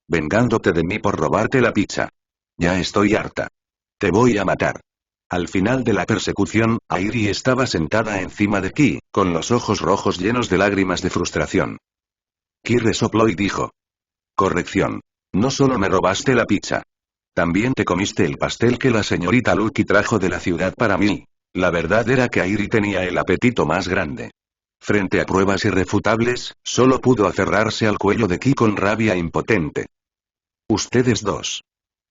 Vengándote de mí por robarte la pizza. Ya estoy harta. Te voy a matar. Al final de la persecución, Airi estaba sentada encima de Ki, con los ojos rojos llenos de lágrimas de frustración. Ki resopló y dijo. Corrección. No solo me robaste la pizza. También te comiste el pastel que la señorita Lucky trajo de la ciudad para mí. La verdad era que Airi tenía el apetito más grande. Frente a pruebas irrefutables, solo pudo aferrarse al cuello de Ki con rabia impotente. Ustedes dos.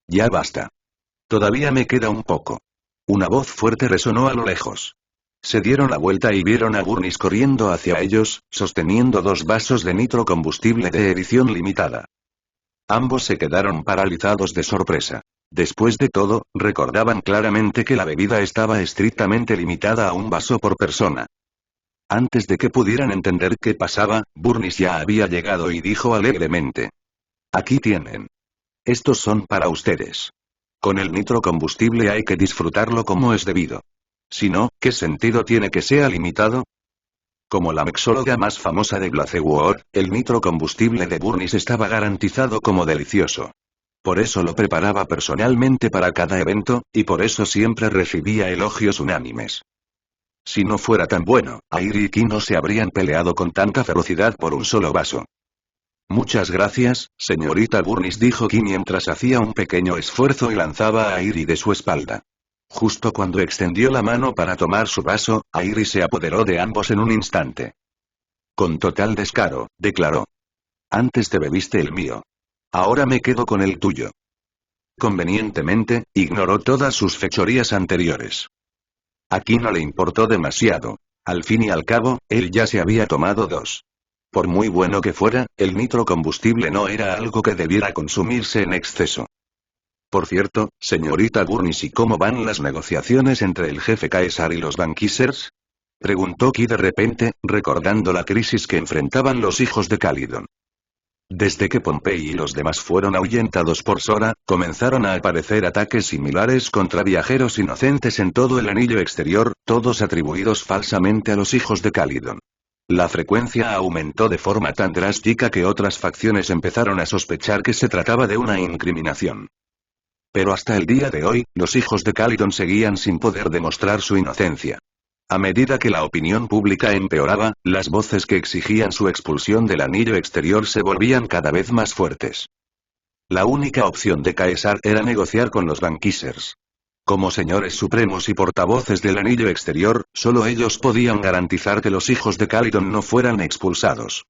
Ya basta. Todavía me queda un poco. Una voz fuerte resonó a lo lejos. Se dieron la vuelta y vieron a Burnis corriendo hacia ellos, sosteniendo 2 vasos de nitrocombustible de edición limitada. Ambos se quedaron paralizados de sorpresa. Después de todo, recordaban claramente que la bebida estaba estrictamente limitada a 1 vaso por persona. Antes de que pudieran entender qué pasaba, Burnis ya había llegado y dijo alegremente. Aquí tienen. Estos son para ustedes. Con el nitrocombustible hay que disfrutarlo como es debido. Si no, ¿qué sentido tiene que sea limitado? Como la mexóloga más famosa de Blacewoods, el nitrocombustible de Burnis estaba garantizado como delicioso. Por eso lo preparaba personalmente para cada evento, y por eso siempre recibía elogios unánimes. Si no fuera tan bueno, Airi y Ki no se habrían peleado con tanta ferocidad por un solo vaso. Muchas gracias, señorita Burnis, dijo Ki mientras hacía un pequeño esfuerzo y lanzaba a Airi de su espalda. Justo cuando extendió la mano para tomar su vaso, Airi se apoderó de ambos en un instante. Con total descaro, declaró. Antes te bebiste el mío. Ahora me quedo con el tuyo. Convenientemente, ignoró todas sus fechorías anteriores. A Ki no le importó demasiado. Al fin y al cabo, él ya se había tomado 2. Por muy bueno que fuera, el nitrocombustible no era algo que debiera consumirse en exceso. Por cierto, señorita Burnis, ¿y cómo van las negociaciones entre el jefe Caesar y los Bankissers? Preguntó Ki de repente, recordando la crisis que enfrentaban los hijos de Calydon. Desde que Pompey y los demás fueron ahuyentados por Sora, comenzaron a aparecer ataques similares contra viajeros inocentes en todo el anillo exterior, todos atribuidos falsamente a los hijos de Calydon. La frecuencia aumentó de forma tan drástica que otras facciones empezaron a sospechar que se trataba de una incriminación. Pero hasta el día de hoy, los hijos de Calydon seguían sin poder demostrar su inocencia. A medida que la opinión pública empeoraba, las voces que exigían su expulsión del anillo exterior se volvían cada vez más fuertes. La única opción de Caesar era negociar con los Banquisers. Como señores supremos y portavoces del anillo exterior, solo ellos podían garantizar que los hijos de Calydon no fueran expulsados.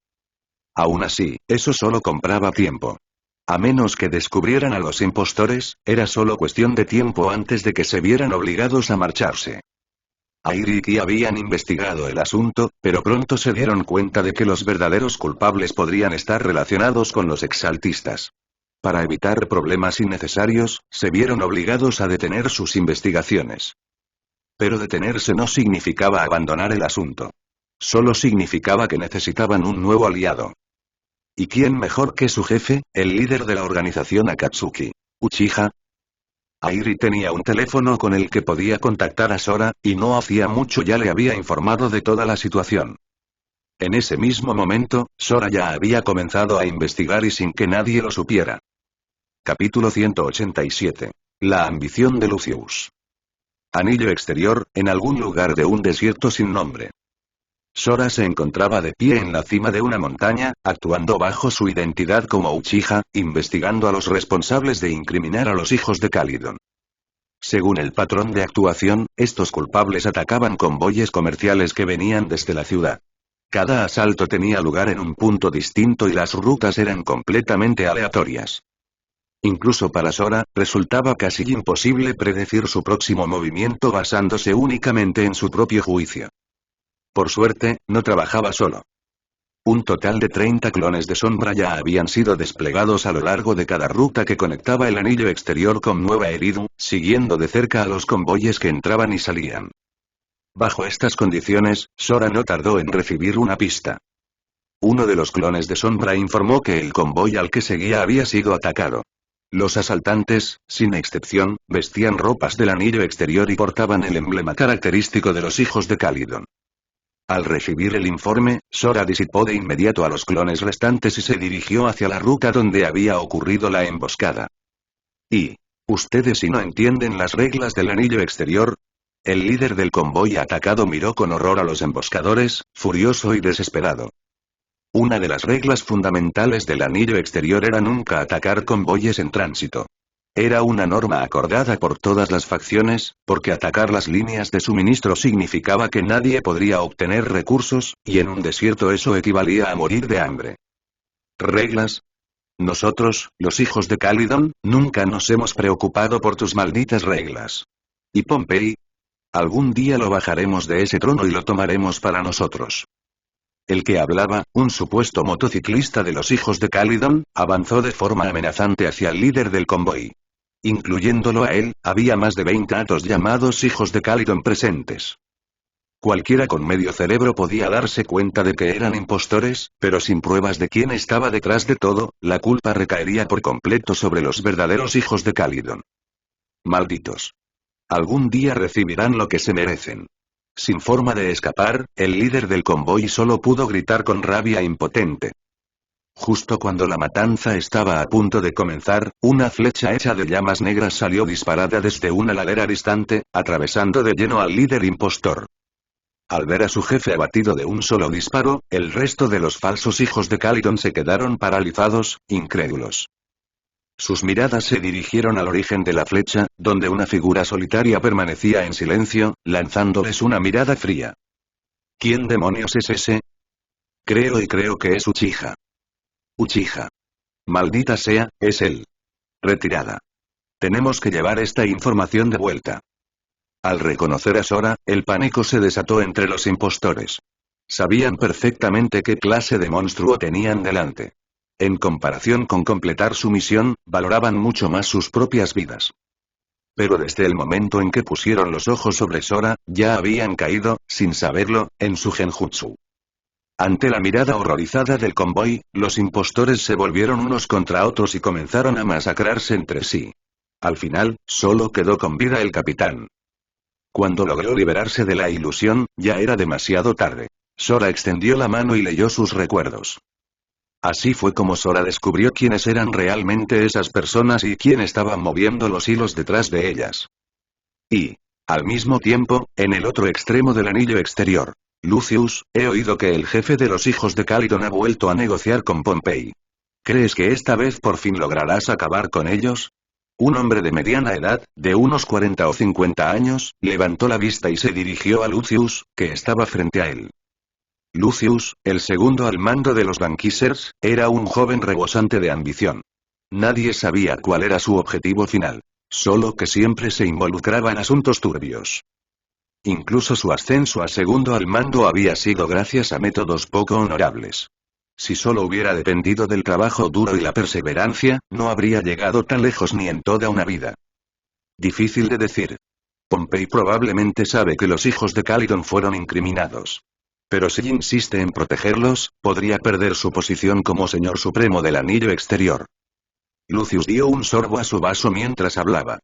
Aún así, eso solo compraba tiempo. A menos que descubrieran a los impostores, era solo cuestión de tiempo antes de que se vieran obligados a marcharse. Airi y Ki habían investigado el asunto, pero pronto se dieron cuenta de que los verdaderos culpables podrían estar relacionados con los exaltistas. Para evitar problemas innecesarios, se vieron obligados a detener sus investigaciones. Pero detenerse no significaba abandonar el asunto. Solo significaba que necesitaban un nuevo aliado. ¿Y quién mejor que su jefe, el líder de la organización Akatsuki? ¿Uchiha? Airi tenía un teléfono con el que podía contactar a Sora, y no hacía mucho ya le había informado de toda la situación. En ese mismo momento, Sora ya había comenzado a investigar y sin que nadie lo supiera. Capítulo 187. La ambición de Lucius. Anillo exterior, en algún lugar de un desierto sin nombre. Sora se encontraba de pie en la cima de una montaña, actuando bajo su identidad como Uchiha, investigando a los responsables de incriminar a los hijos de Calydon. Según el patrón de actuación, estos culpables atacaban convoyes comerciales que venían desde la ciudad. Cada asalto tenía lugar en un punto distinto y las rutas eran completamente aleatorias. Incluso para Sora, resultaba casi imposible predecir su próximo movimiento basándose únicamente en su propio juicio. Por suerte, no trabajaba solo. Un total de 30 clones de sombra ya habían sido desplegados a lo largo de cada ruta que conectaba el anillo exterior con Nueva Eridu, siguiendo de cerca a los convoyes que entraban y salían. Bajo estas condiciones, Sora no tardó en recibir una pista. Uno de los clones de sombra informó que el convoy al que seguía había sido atacado. Los asaltantes, sin excepción, vestían ropas del anillo exterior y portaban el emblema característico de los hijos de Calydon. Al recibir el informe, Sora disipó de inmediato a los clones restantes y se dirigió hacia la ruta donde había ocurrido la emboscada. ¿Y ustedes si no entienden las reglas del anillo exterior? El líder del convoy atacado miró con horror a los emboscadores, furioso y desesperado. Una de las reglas fundamentales del anillo exterior era nunca atacar convoyes en tránsito. Era una norma acordada por todas las facciones, porque atacar las líneas de suministro significaba que nadie podría obtener recursos, y en un desierto eso equivalía a morir de hambre. ¿Reglas? Nosotros, los hijos de Calydon, nunca nos hemos preocupado por tus malditas reglas. ¿Y Pompey? Algún día lo bajaremos de ese trono y lo tomaremos para nosotros. El que hablaba, un supuesto motociclista de los hijos de Calydon, avanzó de forma amenazante hacia el líder del convoy. Incluyéndolo a él, había más de 20 atos llamados hijos de Calydon presentes. Cualquiera con medio cerebro podía darse cuenta de que eran impostores, pero sin pruebas de quién estaba detrás de todo, la culpa recaería por completo sobre los verdaderos hijos de Calydon. Malditos. Algún día recibirán lo que se merecen. Sin forma de escapar, el líder del convoy solo pudo gritar con rabia impotente. Justo cuando la matanza estaba a punto de comenzar, una flecha hecha de llamas negras salió disparada desde una ladera distante, atravesando de lleno al líder impostor. Al ver a su jefe abatido de un solo disparo, el resto de los falsos hijos de Calydon se quedaron paralizados, incrédulos. Sus miradas se dirigieron al origen de la flecha, donde una figura solitaria permanecía en silencio, lanzándoles una mirada fría. ¿Quién demonios es ese? Creo que es Uchiha. Uchiha. Maldita sea, es él. Retirada. Tenemos que llevar esta información de vuelta. Al reconocer a Sora, el pánico se desató entre los impostores. Sabían perfectamente qué clase de monstruo tenían delante. En comparación con completar su misión, valoraban mucho más sus propias vidas. Pero desde el momento en que pusieron los ojos sobre Sora, ya habían caído, sin saberlo, en su genjutsu. Ante la mirada horrorizada del convoy, los impostores se volvieron unos contra otros y comenzaron a masacrarse entre sí. Al final, solo quedó con vida el capitán. Cuando logró liberarse de la ilusión, ya era demasiado tarde. Sora extendió la mano y leyó sus recuerdos. Así fue como Sora descubrió quiénes eran realmente esas personas y quién estaba moviendo los hilos detrás de ellas. Y Al mismo tiempo, en el otro extremo del anillo exterior. Lucius, he oído que el jefe de los hijos de Calydon ha vuelto a negociar con Pompey. ¿Crees que esta vez por fin lograrás acabar con ellos? Un hombre de mediana edad, de unos 40 o 50 años, levantó la vista y se dirigió a Lucius, que estaba frente a él. Lucius, el segundo al mando de los Banquisers, era un joven rebosante de ambición. Nadie sabía cuál era su objetivo final. Solo que siempre se involucraba en asuntos turbios. Incluso su ascenso a segundo al mando había sido gracias a métodos poco honorables. Si solo hubiera dependido del trabajo duro y la perseverancia, no habría llegado tan lejos ni en toda una vida. Difícil de decir. Pompey probablemente sabe que los hijos de Calydon fueron incriminados. Pero si insiste en protegerlos, podría perder su posición como señor supremo del anillo exterior. Lucius dio un sorbo a su vaso mientras hablaba.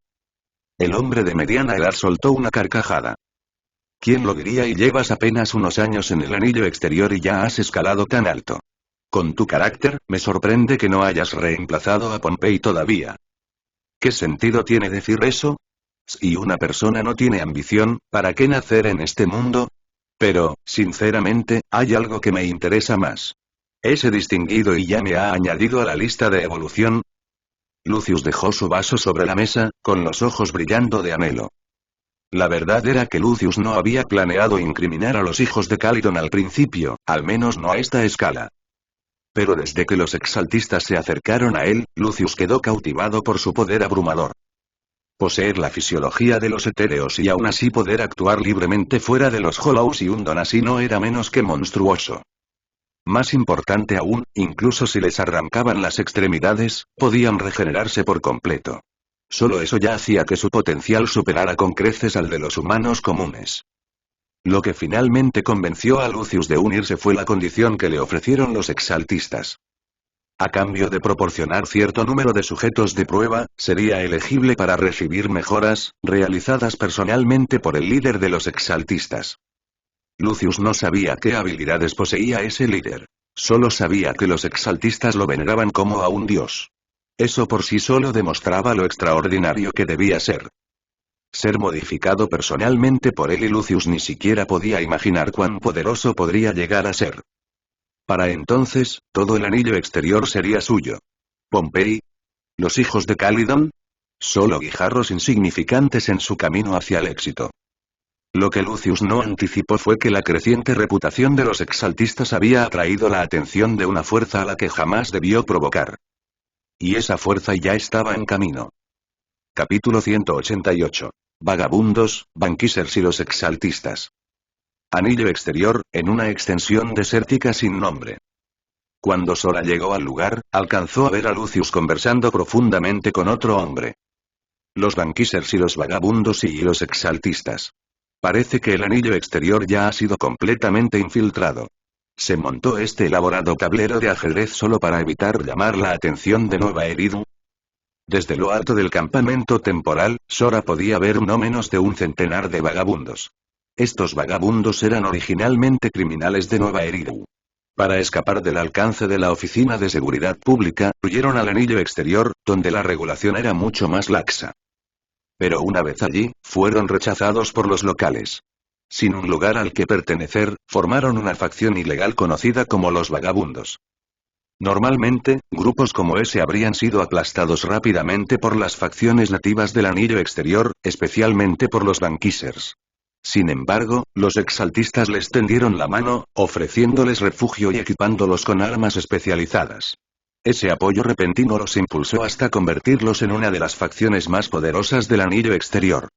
El hombre de mediana edad soltó una carcajada. ¿Quién lo diría? Y llevas apenas unos años en el anillo exterior y ya has escalado tan alto. Con tu carácter, me sorprende que no hayas reemplazado a Pompey todavía. ¿Qué sentido tiene decir eso? Si una persona no tiene ambición, ¿para qué nacer en este mundo? Pero, sinceramente, hay algo que me interesa más. Ese distinguido y ya me ha añadido a la lista de evolución. Lucius dejó su vaso sobre la mesa, con los ojos brillando de anhelo. La verdad era que Lucius no había planeado incriminar a los hijos de Calydon al principio, al menos no a esta escala. Pero desde que los exaltistas se acercaron a él, Lucius quedó cautivado por su poder abrumador. Poseer la fisiología de los etéreos y aún así poder actuar libremente fuera de los Hollows y Undone así no era menos que monstruoso. Más importante aún, incluso si les arrancaban las extremidades, podían regenerarse por completo. Solo eso ya hacía que su potencial superara con creces al de los humanos comunes. Lo que finalmente convenció a Lucius de unirse fue la condición que le ofrecieron los exaltistas. A cambio de proporcionar cierto número de sujetos de prueba, sería elegible para recibir mejoras, realizadas personalmente por el líder de los exaltistas. Lucius no sabía qué habilidades poseía ese líder. Solo sabía que los exaltistas lo veneraban como a un dios. Eso por sí solo demostraba lo extraordinario que debía ser. Ser modificado personalmente por él y Lucius ni siquiera podía imaginar cuán poderoso podría llegar a ser. Para entonces, todo el anillo exterior sería suyo. Pompey. ¿Los hijos de Calydon? Solo guijarros insignificantes en su camino hacia el éxito. Lo que Lucius no anticipó fue que la creciente reputación de los exaltistas había atraído la atención de una fuerza a la que jamás debió provocar. Y esa fuerza ya estaba en camino. Capítulo 188. Vagabundos, Banquisers y los exaltistas. Anillo exterior, en una extensión desértica sin nombre. Cuando Sora llegó al lugar, alcanzó a ver a Lucius conversando profundamente con otro hombre. Los Banquisers y los vagabundos y los exaltistas. Parece que el anillo exterior ya ha sido completamente infiltrado. ¿Se montó este elaborado tablero de ajedrez solo para evitar llamar la atención de Nueva Eridu? Desde lo alto del campamento temporal, Sora podía ver no menos de un centenar de vagabundos. Estos vagabundos eran originalmente criminales de Nueva Eridu. Para escapar del alcance de la Oficina de Seguridad Pública, huyeron al anillo exterior, donde la regulación era mucho más laxa. Pero una vez allí, fueron rechazados por los locales. Sin un lugar al que pertenecer, formaron una facción ilegal conocida como los vagabundos. Normalmente, grupos como ese habrían sido aplastados rápidamente por las facciones nativas del anillo exterior, especialmente por los Banquisers. Sin embargo, los exaltistas les tendieron la mano, ofreciéndoles refugio y equipándolos con armas especializadas. Ese apoyo repentino los impulsó hasta convertirlos en una de las facciones más poderosas del anillo exterior.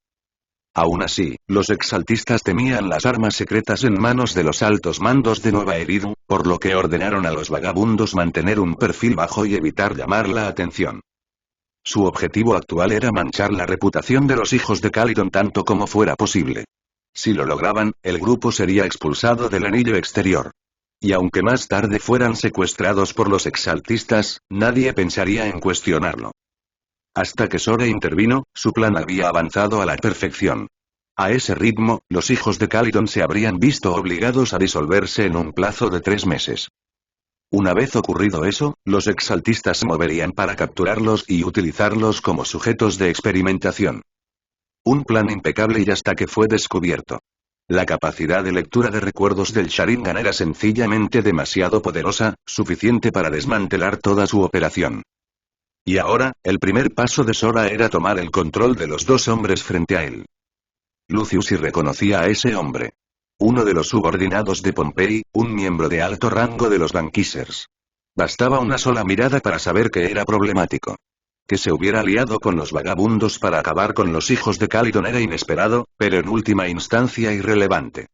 Aún así, los exaltistas temían las armas secretas en manos de los altos mandos de Nueva Eridu, por lo que ordenaron a los vagabundos mantener un perfil bajo y evitar llamar la atención. Su objetivo actual era manchar la reputación de los hijos de Calydon tanto como fuera posible. Si lo lograban, el grupo sería expulsado del anillo exterior. Y aunque más tarde fueran secuestrados por los exaltistas, nadie pensaría en cuestionarlo. Hasta que Sora intervino, su plan había avanzado a la perfección. A ese ritmo, los hijos de Calydon se habrían visto obligados a disolverse en un plazo de 3 meses. Una vez ocurrido eso, los exaltistas se moverían para capturarlos y utilizarlos como sujetos de experimentación. Un plan impecable y hasta que fue descubierto. La capacidad de lectura de recuerdos del Sharingan era sencillamente demasiado poderosa, suficiente para desmantelar toda su operación. Y ahora, el primer paso de Sora era tomar el control de los dos hombres frente a él. Lucius y reconocía a ese hombre. Uno de los subordinados de Pompey, un miembro de alto rango de los Bankissers. Bastaba una sola mirada para saber que era problemático. Que se hubiera aliado con los vagabundos para acabar con los hijos de Calydon era inesperado, pero en última instancia irrelevante.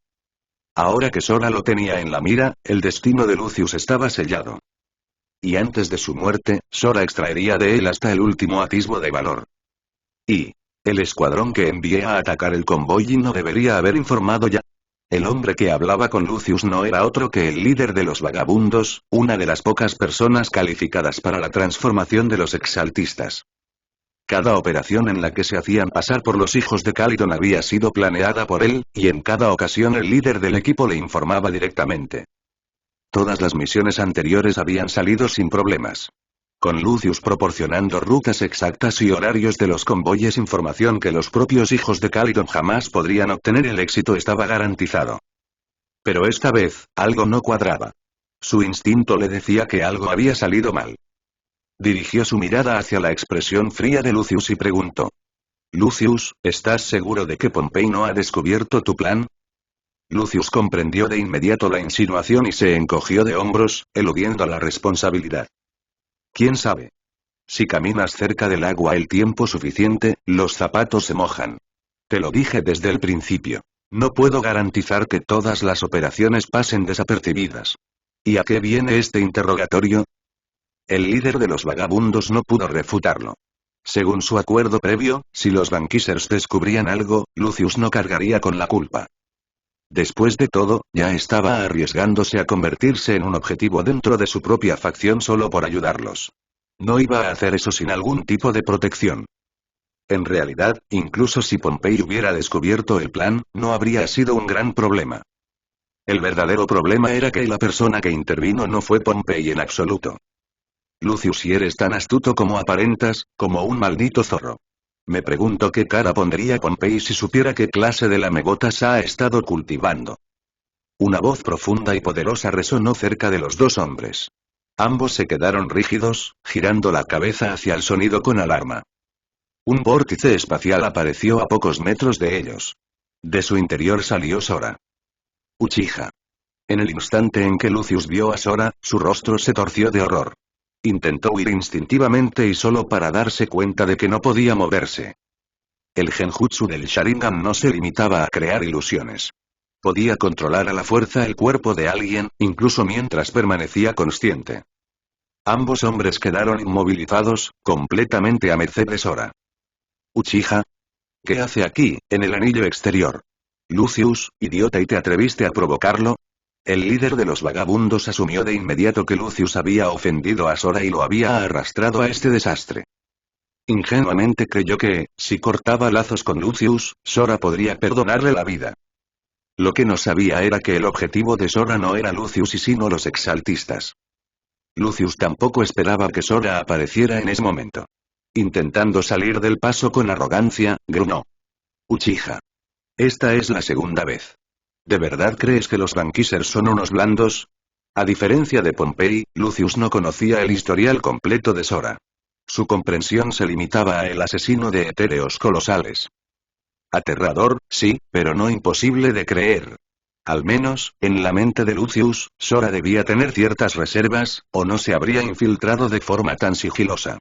Ahora que Sora lo tenía en la mira, el destino de Lucius estaba sellado. Y antes de su muerte, Sora extraería de él hasta el último atisbo de valor. Y el escuadrón que envié a atacar el convoy no debería haber informado ya. El hombre que hablaba con Lucius no era otro que el líder de los vagabundos, una de las pocas personas calificadas para la transformación de los exaltistas. Cada operación en la que se hacían pasar por los hijos de Calydon había sido planeada por él, y en cada ocasión el líder del equipo le informaba directamente. Todas las misiones anteriores habían salido sin problemas. Con Lucius proporcionando rutas exactas y horarios de los convoyes, información que los propios hijos de Calydon jamás podrían obtener, el éxito estaba garantizado. Pero esta vez, algo no cuadraba. Su instinto le decía que algo había salido mal. Dirigió su mirada hacia la expresión fría de Lucius y preguntó. Lucius, ¿estás seguro de que Pompey no ha descubierto tu plan? Lucius comprendió de inmediato la insinuación y se encogió de hombros, eludiendo la responsabilidad. ¿Quién sabe? Si caminas cerca del agua el tiempo suficiente, los zapatos se mojan. Te lo dije desde el principio. No puedo garantizar que todas las operaciones pasen desapercibidas. ¿Y a qué viene este interrogatorio? El líder de los vagabundos no pudo refutarlo. Según su acuerdo previo, si los Bankissers descubrían algo, Lucius no cargaría con la culpa. Después de todo, ya estaba arriesgándose a convertirse en un objetivo dentro de su propia facción solo por ayudarlos. No iba a hacer eso sin algún tipo de protección. En realidad, incluso si Pompey hubiera descubierto el plan, no habría sido un gran problema. El verdadero problema era que la persona que intervino no fue Pompey en absoluto. Lucius, si eres tan astuto como aparentas, como un maldito zorro. Me pregunto qué cara pondría Pompey si supiera qué clase de lamebotas ha estado cultivando. Una voz profunda y poderosa resonó cerca de los dos hombres. Ambos se quedaron rígidos, girando la cabeza hacia el sonido con alarma. Un vórtice espacial apareció a pocos metros de ellos. De su interior salió Sora. Uchiha. En el instante en que Lucius vio a Sora, su rostro se torció de horror. Intentó huir instintivamente y solo para darse cuenta de que no podía moverse. El genjutsu del Sharingan no se limitaba a crear ilusiones. Podía controlar a la fuerza el cuerpo de alguien, incluso mientras permanecía consciente. Ambos hombres quedaron inmovilizados, completamente a merced de Sora. Uchiha. ¿Qué hace aquí, en el anillo exterior? Lucius, idiota, ¿y te atreviste a provocarlo? El líder de los vagabundos asumió de inmediato que Lucius había ofendido a Sora y lo había arrastrado a este desastre. Ingenuamente creyó que, si cortaba lazos con Lucius, Sora podría perdonarle la vida. Lo que no sabía era que el objetivo de Sora no era Lucius y sino los exaltistas. Lucius tampoco esperaba que Sora apareciera en ese momento. Intentando salir del paso con arrogancia, gruñó. Uchiha. Esta es la segunda vez. ¿De verdad crees que los Bankissers son unos blandos? A diferencia de Pompey, Lucius no conocía el historial completo de Sora. Su comprensión se limitaba a el asesino de etéreos colosales. Aterrador, sí, pero no imposible de creer. Al menos, en la mente de Lucius, Sora debía tener ciertas reservas, o no se habría infiltrado de forma tan sigilosa.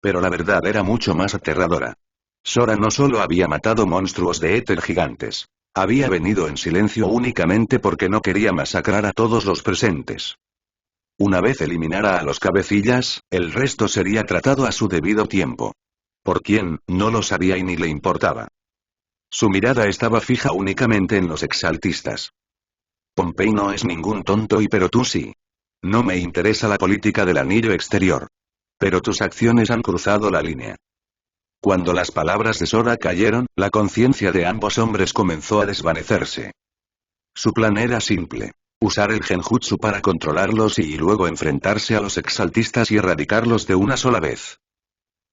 Pero la verdad era mucho más aterradora. Sora no solo había matado monstruos de éter gigantes. Había venido en silencio únicamente porque no quería masacrar a todos los presentes. Una vez eliminara a los cabecillas, el resto sería tratado a su debido tiempo. ¿Por quién? No lo sabía y ni le importaba. Su mirada estaba fija únicamente en los exaltistas. Pompey no es ningún tonto pero tú sí. No me interesa la política del anillo exterior. Pero tus acciones han cruzado la línea. Cuando las palabras de Sora cayeron, la conciencia de ambos hombres comenzó a desvanecerse. Su plan era simple. Usar el genjutsu para controlarlos y luego enfrentarse a los exaltistas y erradicarlos de una sola vez.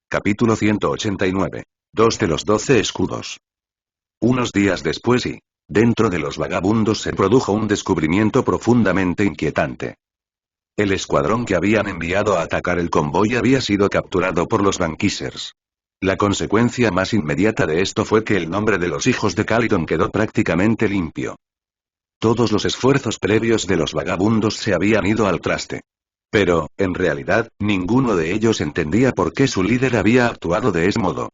Capítulo 189. 2 de los 12 escudos. Unos días después dentro de los vagabundos se produjo un descubrimiento profundamente inquietante. El escuadrón que habían enviado a atacar el convoy había sido capturado por los Bankissers. La consecuencia más inmediata de esto fue que el nombre de los hijos de Calydon quedó prácticamente limpio. Todos los esfuerzos previos de los vagabundos se habían ido al traste. Pero, en realidad, ninguno de ellos entendía por qué su líder había actuado de ese modo.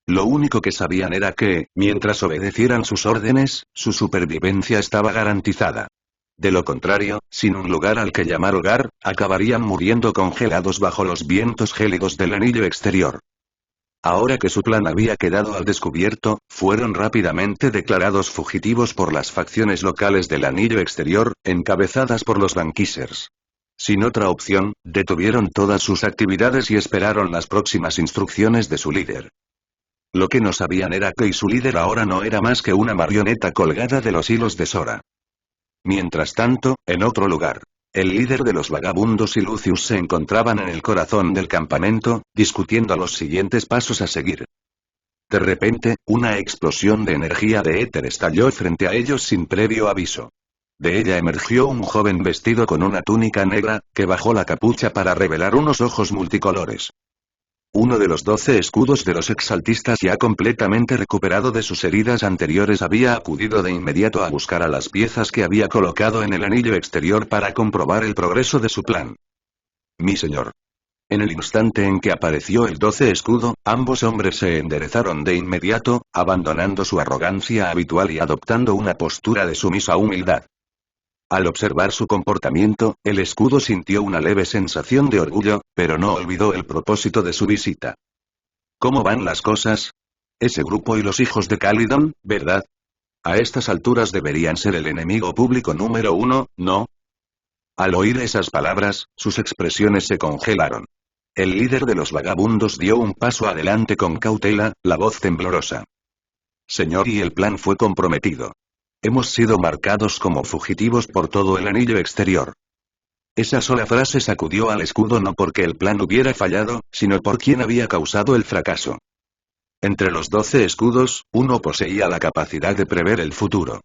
Lo único que sabían era que, mientras obedecieran sus órdenes, su supervivencia estaba garantizada. De lo contrario, sin un lugar al que llamar hogar, acabarían muriendo congelados bajo los vientos gélidos del anillo exterior. Ahora que su plan había quedado al descubierto, fueron rápidamente declarados fugitivos por las facciones locales del anillo exterior, encabezadas por los Bankissers. Sin otra opción, detuvieron todas sus actividades y esperaron las próximas instrucciones de su líder. Lo que no sabían era que su líder ahora no era más que una marioneta colgada de los hilos de Sora. Mientras tanto, en otro lugar, el líder de los vagabundos y Lucius se encontraban en el corazón del campamento, discutiendo los siguientes pasos a seguir. De repente, una explosión de energía de éter estalló frente a ellos sin previo aviso. De ella emergió un joven vestido con una túnica negra, que bajó la capucha para revelar unos ojos multicolores. Uno de los 12 escudos de los exaltistas, ya completamente recuperado de sus heridas anteriores, había acudido de inmediato a buscar a las piezas que había colocado en el anillo exterior para comprobar el progreso de su plan. Mi señor. En el instante en que apareció el 12 escudo, ambos hombres se enderezaron de inmediato, abandonando su arrogancia habitual y adoptando una postura de sumisa humildad. Al observar su comportamiento, el escudo sintió una leve sensación de orgullo, pero no olvidó el propósito de su visita. ¿Cómo van las cosas? Ese grupo y los hijos de Calydon, ¿verdad? A estas alturas deberían ser el enemigo público número 1, ¿no? Al oír esas palabras, sus expresiones se congelaron. El líder de los vagabundos dio un paso adelante con cautela, la voz temblorosa. Señor, y el plan fue comprometido. Hemos sido marcados como fugitivos por todo el anillo exterior. Esa sola frase sacudió al escudo, no porque el plan hubiera fallado, sino por quien había causado el fracaso. Entre los 12 escudos, uno poseía la capacidad de prever el futuro.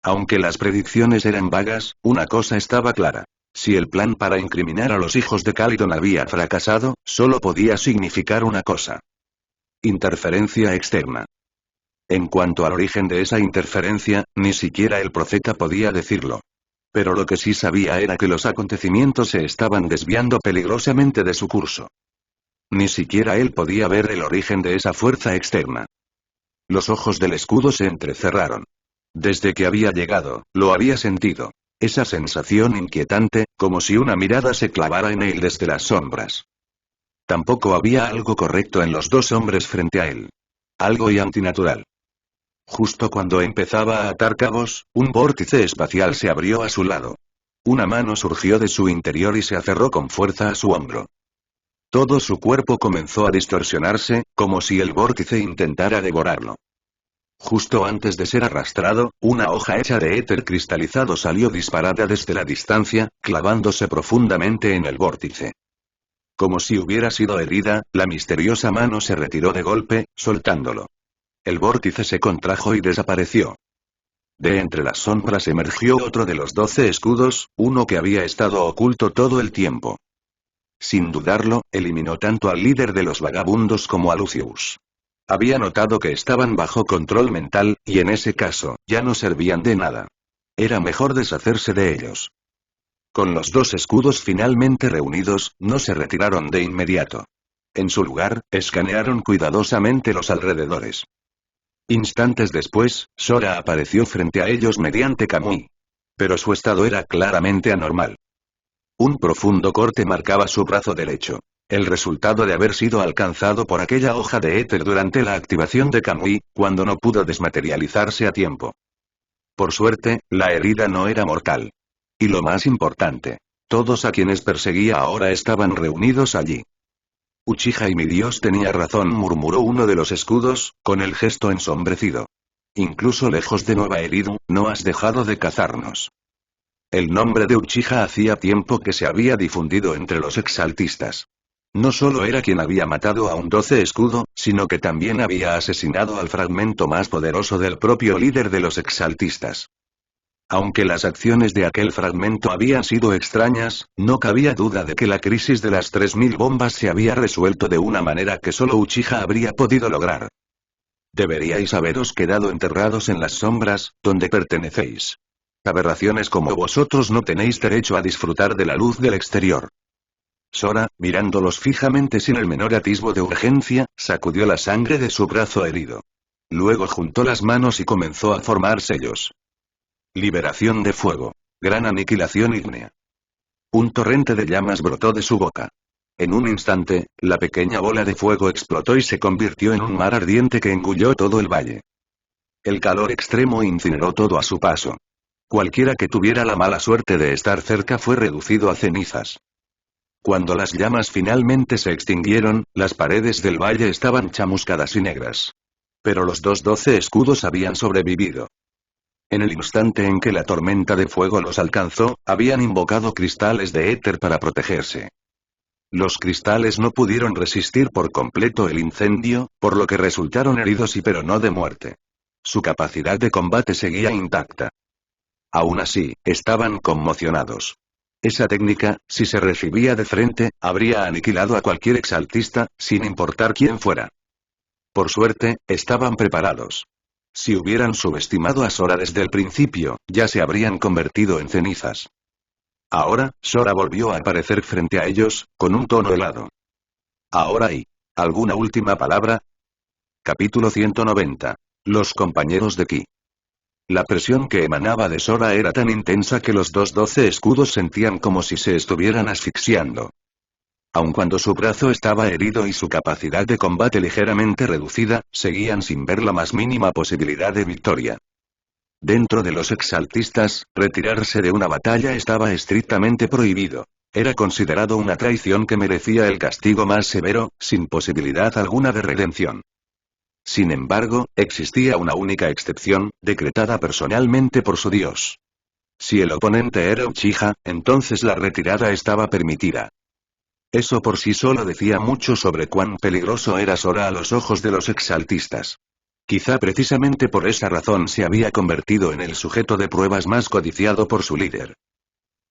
Aunque las predicciones eran vagas, una cosa estaba clara. Si el plan para incriminar a los hijos de Calydon había fracasado, solo podía significar una cosa: interferencia externa. En cuanto al origen de esa interferencia, ni siquiera el profeta podía decirlo. Pero lo que sí sabía era que los acontecimientos se estaban desviando peligrosamente de su curso. Ni siquiera él podía ver el origen de esa fuerza externa. Los ojos del escudo se entrecerraron. Desde que había llegado, lo había sentido. Esa sensación inquietante, como si una mirada se clavara en él desde las sombras. Tampoco había algo correcto en los dos hombres frente a él. Algo y antinatural. Justo cuando empezaba a atar cabos, un vórtice espacial se abrió a su lado. Una mano surgió de su interior y se aferró con fuerza a su hombro. Todo su cuerpo comenzó a distorsionarse, como si el vórtice intentara devorarlo. Justo antes de ser arrastrado, una hoja hecha de éter cristalizado salió disparada desde la distancia, clavándose profundamente en el vórtice. Como si hubiera sido herida, la misteriosa mano se retiró de golpe, soltándolo. El vórtice se contrajo y desapareció. De entre las sombras emergió otro de los 12 escudos, uno que había estado oculto todo el tiempo. Sin dudarlo, eliminó tanto al líder de los vagabundos como a Lucius. Había notado que estaban bajo control mental, y en ese caso, ya no servían de nada. Era mejor deshacerse de ellos. Con los 2 escudos finalmente reunidos, no se retiraron de inmediato. En su lugar, escanearon cuidadosamente los alrededores. Instantes después, Sora apareció frente a ellos mediante Kamui. Pero su estado era claramente anormal. Un profundo corte marcaba su brazo derecho. El resultado de haber sido alcanzado por aquella hoja de éter durante la activación de Kamui, cuando no pudo desmaterializarse a tiempo. Por suerte, la herida no era mortal. Y lo más importante, todos a quienes perseguía ahora estaban reunidos allí. Uchiha y mi Dios tenía razón, murmuró uno de los escudos, con el gesto ensombrecido. Incluso lejos de Nueva Eridu, no has dejado de cazarnos. El nombre de Uchiha hacía tiempo que se había difundido entre los exaltistas. No solo era quien había matado a un 12 escudo, sino que también había asesinado al fragmento más poderoso del propio líder de los exaltistas. Aunque las acciones de aquel fragmento habían sido extrañas, no cabía duda de que la crisis de las 3000 bombas se había resuelto de una manera que solo Uchiha habría podido lograr. Deberíais haberos quedado enterrados en las sombras, donde pertenecéis. Aberraciones como vosotros no tenéis derecho a disfrutar de la luz del exterior. Sora, mirándolos fijamente sin el menor atisbo de urgencia, sacudió la sangre de su brazo herido. Luego juntó las manos y comenzó a formar sellos. Liberación de fuego. Gran aniquilación ígnea. Un torrente de llamas brotó de su boca. En un instante, la pequeña bola de fuego explotó y se convirtió en un mar ardiente que engulló todo el valle. El calor extremo incineró todo a su paso. Cualquiera que tuviera la mala suerte de estar cerca fue reducido a cenizas. Cuando las llamas finalmente se extinguieron, las paredes del valle estaban chamuscadas y negras. Pero los 12 escudos habían sobrevivido. En el instante en que la tormenta de fuego los alcanzó, habían invocado cristales de éter para protegerse. Los cristales no pudieron resistir por completo el incendio, por lo que resultaron heridos pero no de muerte. Su capacidad de combate seguía intacta. Aún así, estaban conmocionados. Esa técnica, si se recibía de frente, habría aniquilado a cualquier exaltista, sin importar quién fuera. Por suerte, estaban preparados. Si hubieran subestimado a Sora desde el principio, ya se habrían convertido en cenizas. Ahora, Sora volvió a aparecer frente a ellos, con un tono helado. Ahora y... ¿alguna última palabra? Capítulo 190. Los compañeros de Ki. La presión que emanaba de Sora era tan intensa que los 12 escudos sentían como si se estuvieran asfixiando. Aun cuando su brazo estaba herido y su capacidad de combate ligeramente reducida, seguían sin ver la más mínima posibilidad de victoria. Dentro de los exaltistas, retirarse de una batalla estaba estrictamente prohibido. Era considerado una traición que merecía el castigo más severo, sin posibilidad alguna de redención. Sin embargo, existía una única excepción, decretada personalmente por su dios. Si el oponente era Uchiha, entonces la retirada estaba permitida. Eso por sí solo decía mucho sobre cuán peligroso era Sora a los ojos de los exaltistas. Quizá precisamente por esa razón se había convertido en el sujeto de pruebas más codiciado por su líder.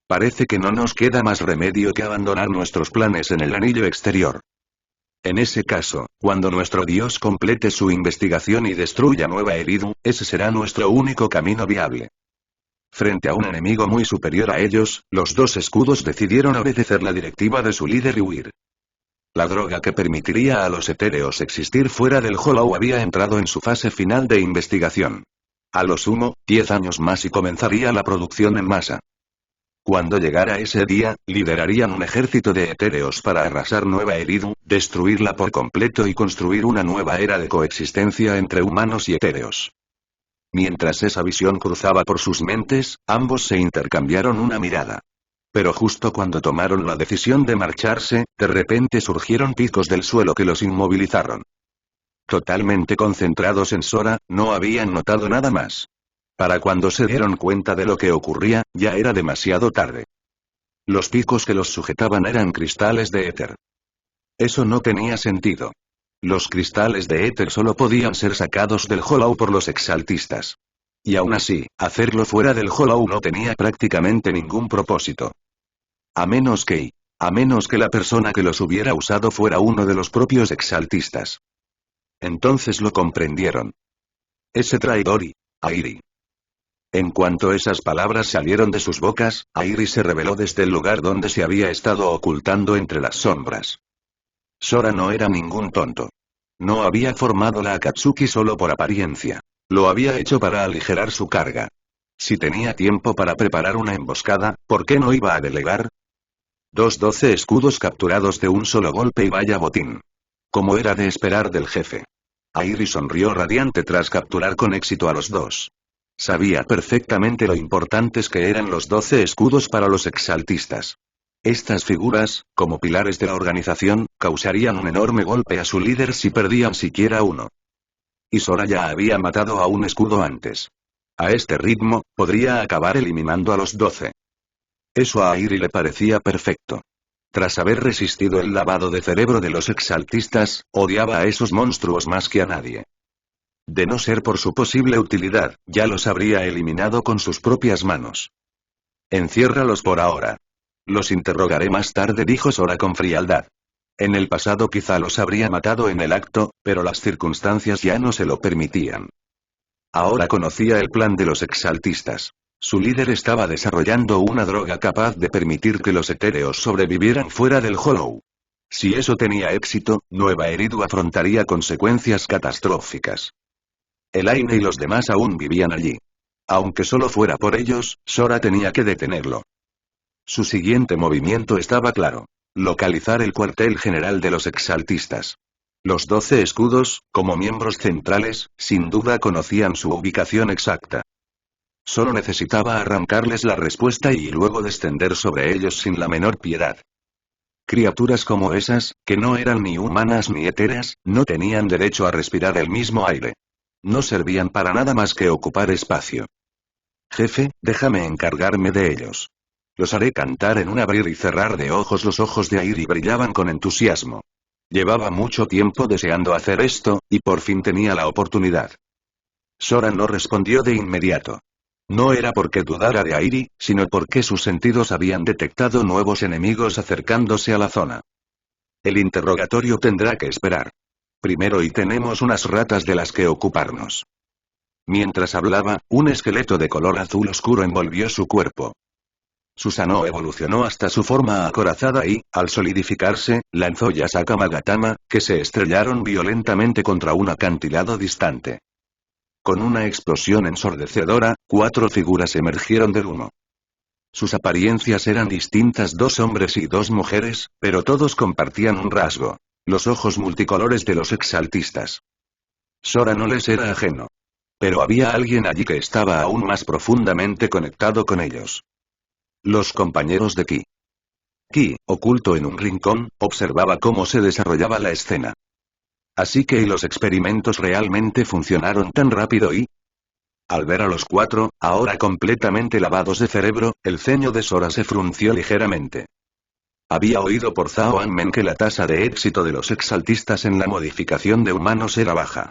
Parece que no nos queda más remedio que abandonar nuestros planes en el anillo exterior. En ese caso, cuando nuestro dios complete su investigación y destruya Nueva Eridu, ese será nuestro único camino viable. Frente a un enemigo muy superior a ellos, los 2 escudos decidieron obedecer la directiva de su líder y huir. La droga que permitiría a los etéreos existir fuera del Hollow había entrado en su fase final de investigación. A lo sumo, 10 años más y comenzaría la producción en masa. Cuando llegara ese día, liderarían un ejército de etéreos para arrasar Nueva Eridu, destruirla por completo y construir una nueva era de coexistencia entre humanos y etéreos. Mientras esa visión cruzaba por sus mentes, ambos se intercambiaron una mirada. Pero justo cuando tomaron la decisión de marcharse, de repente surgieron picos del suelo que los inmovilizaron. Totalmente concentrados en Sora, no habían notado nada más. Para cuando se dieron cuenta de lo que ocurría, ya era demasiado tarde. Los picos que los sujetaban eran cristales de éter. Eso no tenía sentido. Los cristales de éter solo podían ser sacados del Hollow por los exaltistas. Y aún así, hacerlo fuera del Hollow no tenía prácticamente ningún propósito. A menos que la persona que los hubiera usado fuera uno de los propios exaltistas. Entonces lo comprendieron. Ese traidor y... Airi. En cuanto esas palabras salieron de sus bocas, Airi se reveló desde el lugar donde se había estado ocultando entre las sombras. Sora no era ningún tonto. No había formado la Akatsuki solo por apariencia. Lo había hecho para aligerar su carga. Si tenía tiempo para preparar una emboscada, ¿por qué no iba a delegar? 12 escudos capturados de un solo golpe y vaya botín. Como era de esperar del jefe. Airi sonrió radiante tras capturar con éxito a los 2. Sabía perfectamente lo importantes que eran los 12 escudos para los exaltistas. Estas figuras, como pilares de la organización, causarían un enorme golpe a su líder si perdían siquiera uno. Y Sora ya había matado a un escudo antes. A este ritmo, podría acabar eliminando a los 12. Eso a Airi le parecía perfecto. Tras haber resistido el lavado de cerebro de los exaltistas, odiaba a esos monstruos más que a nadie. De no ser por su posible utilidad, ya los habría eliminado con sus propias manos. Enciérralos por ahora. Los interrogaré más tarde, dijo Sora con frialdad. En el pasado quizá los habría matado en el acto, pero las circunstancias ya no se lo permitían. Ahora conocía el plan de los exaltistas. Su líder estaba desarrollando una droga capaz de permitir que los etéreos sobrevivieran fuera del Hollow. Si eso tenía éxito, Nueva Eridu afrontaría consecuencias catastróficas. Elaine y los demás aún vivían allí. Aunque solo fuera por ellos, Sora tenía que detenerlo. Su siguiente movimiento estaba claro. Localizar el cuartel general de los exaltistas. Los 12 escudos, como miembros centrales, sin duda conocían su ubicación exacta. Solo necesitaba arrancarles la respuesta y luego descender sobre ellos sin la menor piedad. Criaturas como esas, que no eran ni humanas ni etéreas, no tenían derecho a respirar el mismo aire. No servían para nada más que ocupar espacio. Jefe, déjame encargarme de ellos. Los haré cantar en un abrir y cerrar de ojos. Los ojos de Airi brillaban con entusiasmo. Llevaba mucho tiempo deseando hacer esto, y por fin tenía la oportunidad. Sora no respondió de inmediato. No era porque dudara de Airi, sino porque sus sentidos habían detectado nuevos enemigos acercándose a la zona. El interrogatorio tendrá que esperar. Primero y tenemos unas ratas de las que ocuparnos. Mientras hablaba, un esqueleto de color azul oscuro envolvió su cuerpo. Susanoo evolucionó hasta su forma acorazada y, al solidificarse, lanzó Yasaka Magatama, que se estrellaron violentamente contra un acantilado distante. Con una explosión ensordecedora, 4 figuras emergieron del humo. Sus apariencias eran distintas, 2 hombres y 2 mujeres, pero todos compartían un rasgo: los ojos multicolores de los exaltistas. Sora no les era ajeno. Pero había alguien allí que estaba aún más profundamente conectado con ellos. Los compañeros de Ki. Ki, oculto en un rincón, observaba cómo se desarrollaba la escena. Así que los experimentos realmente funcionaron tan rápido y... Al ver a los 4, ahora completamente lavados de cerebro, el ceño de Sora se frunció ligeramente. Había oído por Zhao Anmen que la tasa de éxito de los exaltistas en la modificación de humanos era baja.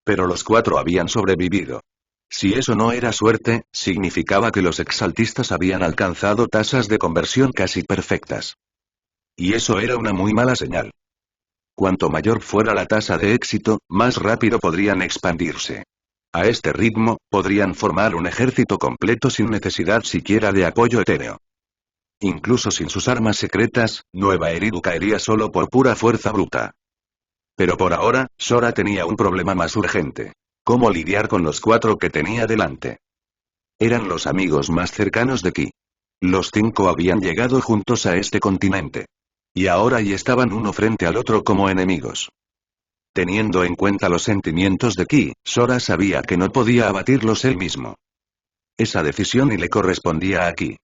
Pero los 4 habían sobrevivido. Si eso no era suerte, significaba que los exaltistas habían alcanzado tasas de conversión casi perfectas. Y eso era una muy mala señal. Cuanto mayor fuera la tasa de éxito, más rápido podrían expandirse. A este ritmo, podrían formar un ejército completo sin necesidad siquiera de apoyo etéreo. Incluso sin sus armas secretas, Nueva Eridu caería solo por pura fuerza bruta. Pero por ahora, Sora tenía un problema más urgente. ¿Cómo lidiar con los 4 que tenía delante? Eran los amigos más cercanos de Ki. Los 5 habían llegado juntos a este continente. Y ahora y estaban uno frente al otro como enemigos. Teniendo en cuenta los sentimientos de Ki, Sora sabía que no podía abatirlos él mismo. Esa decisión y le correspondía a Ki.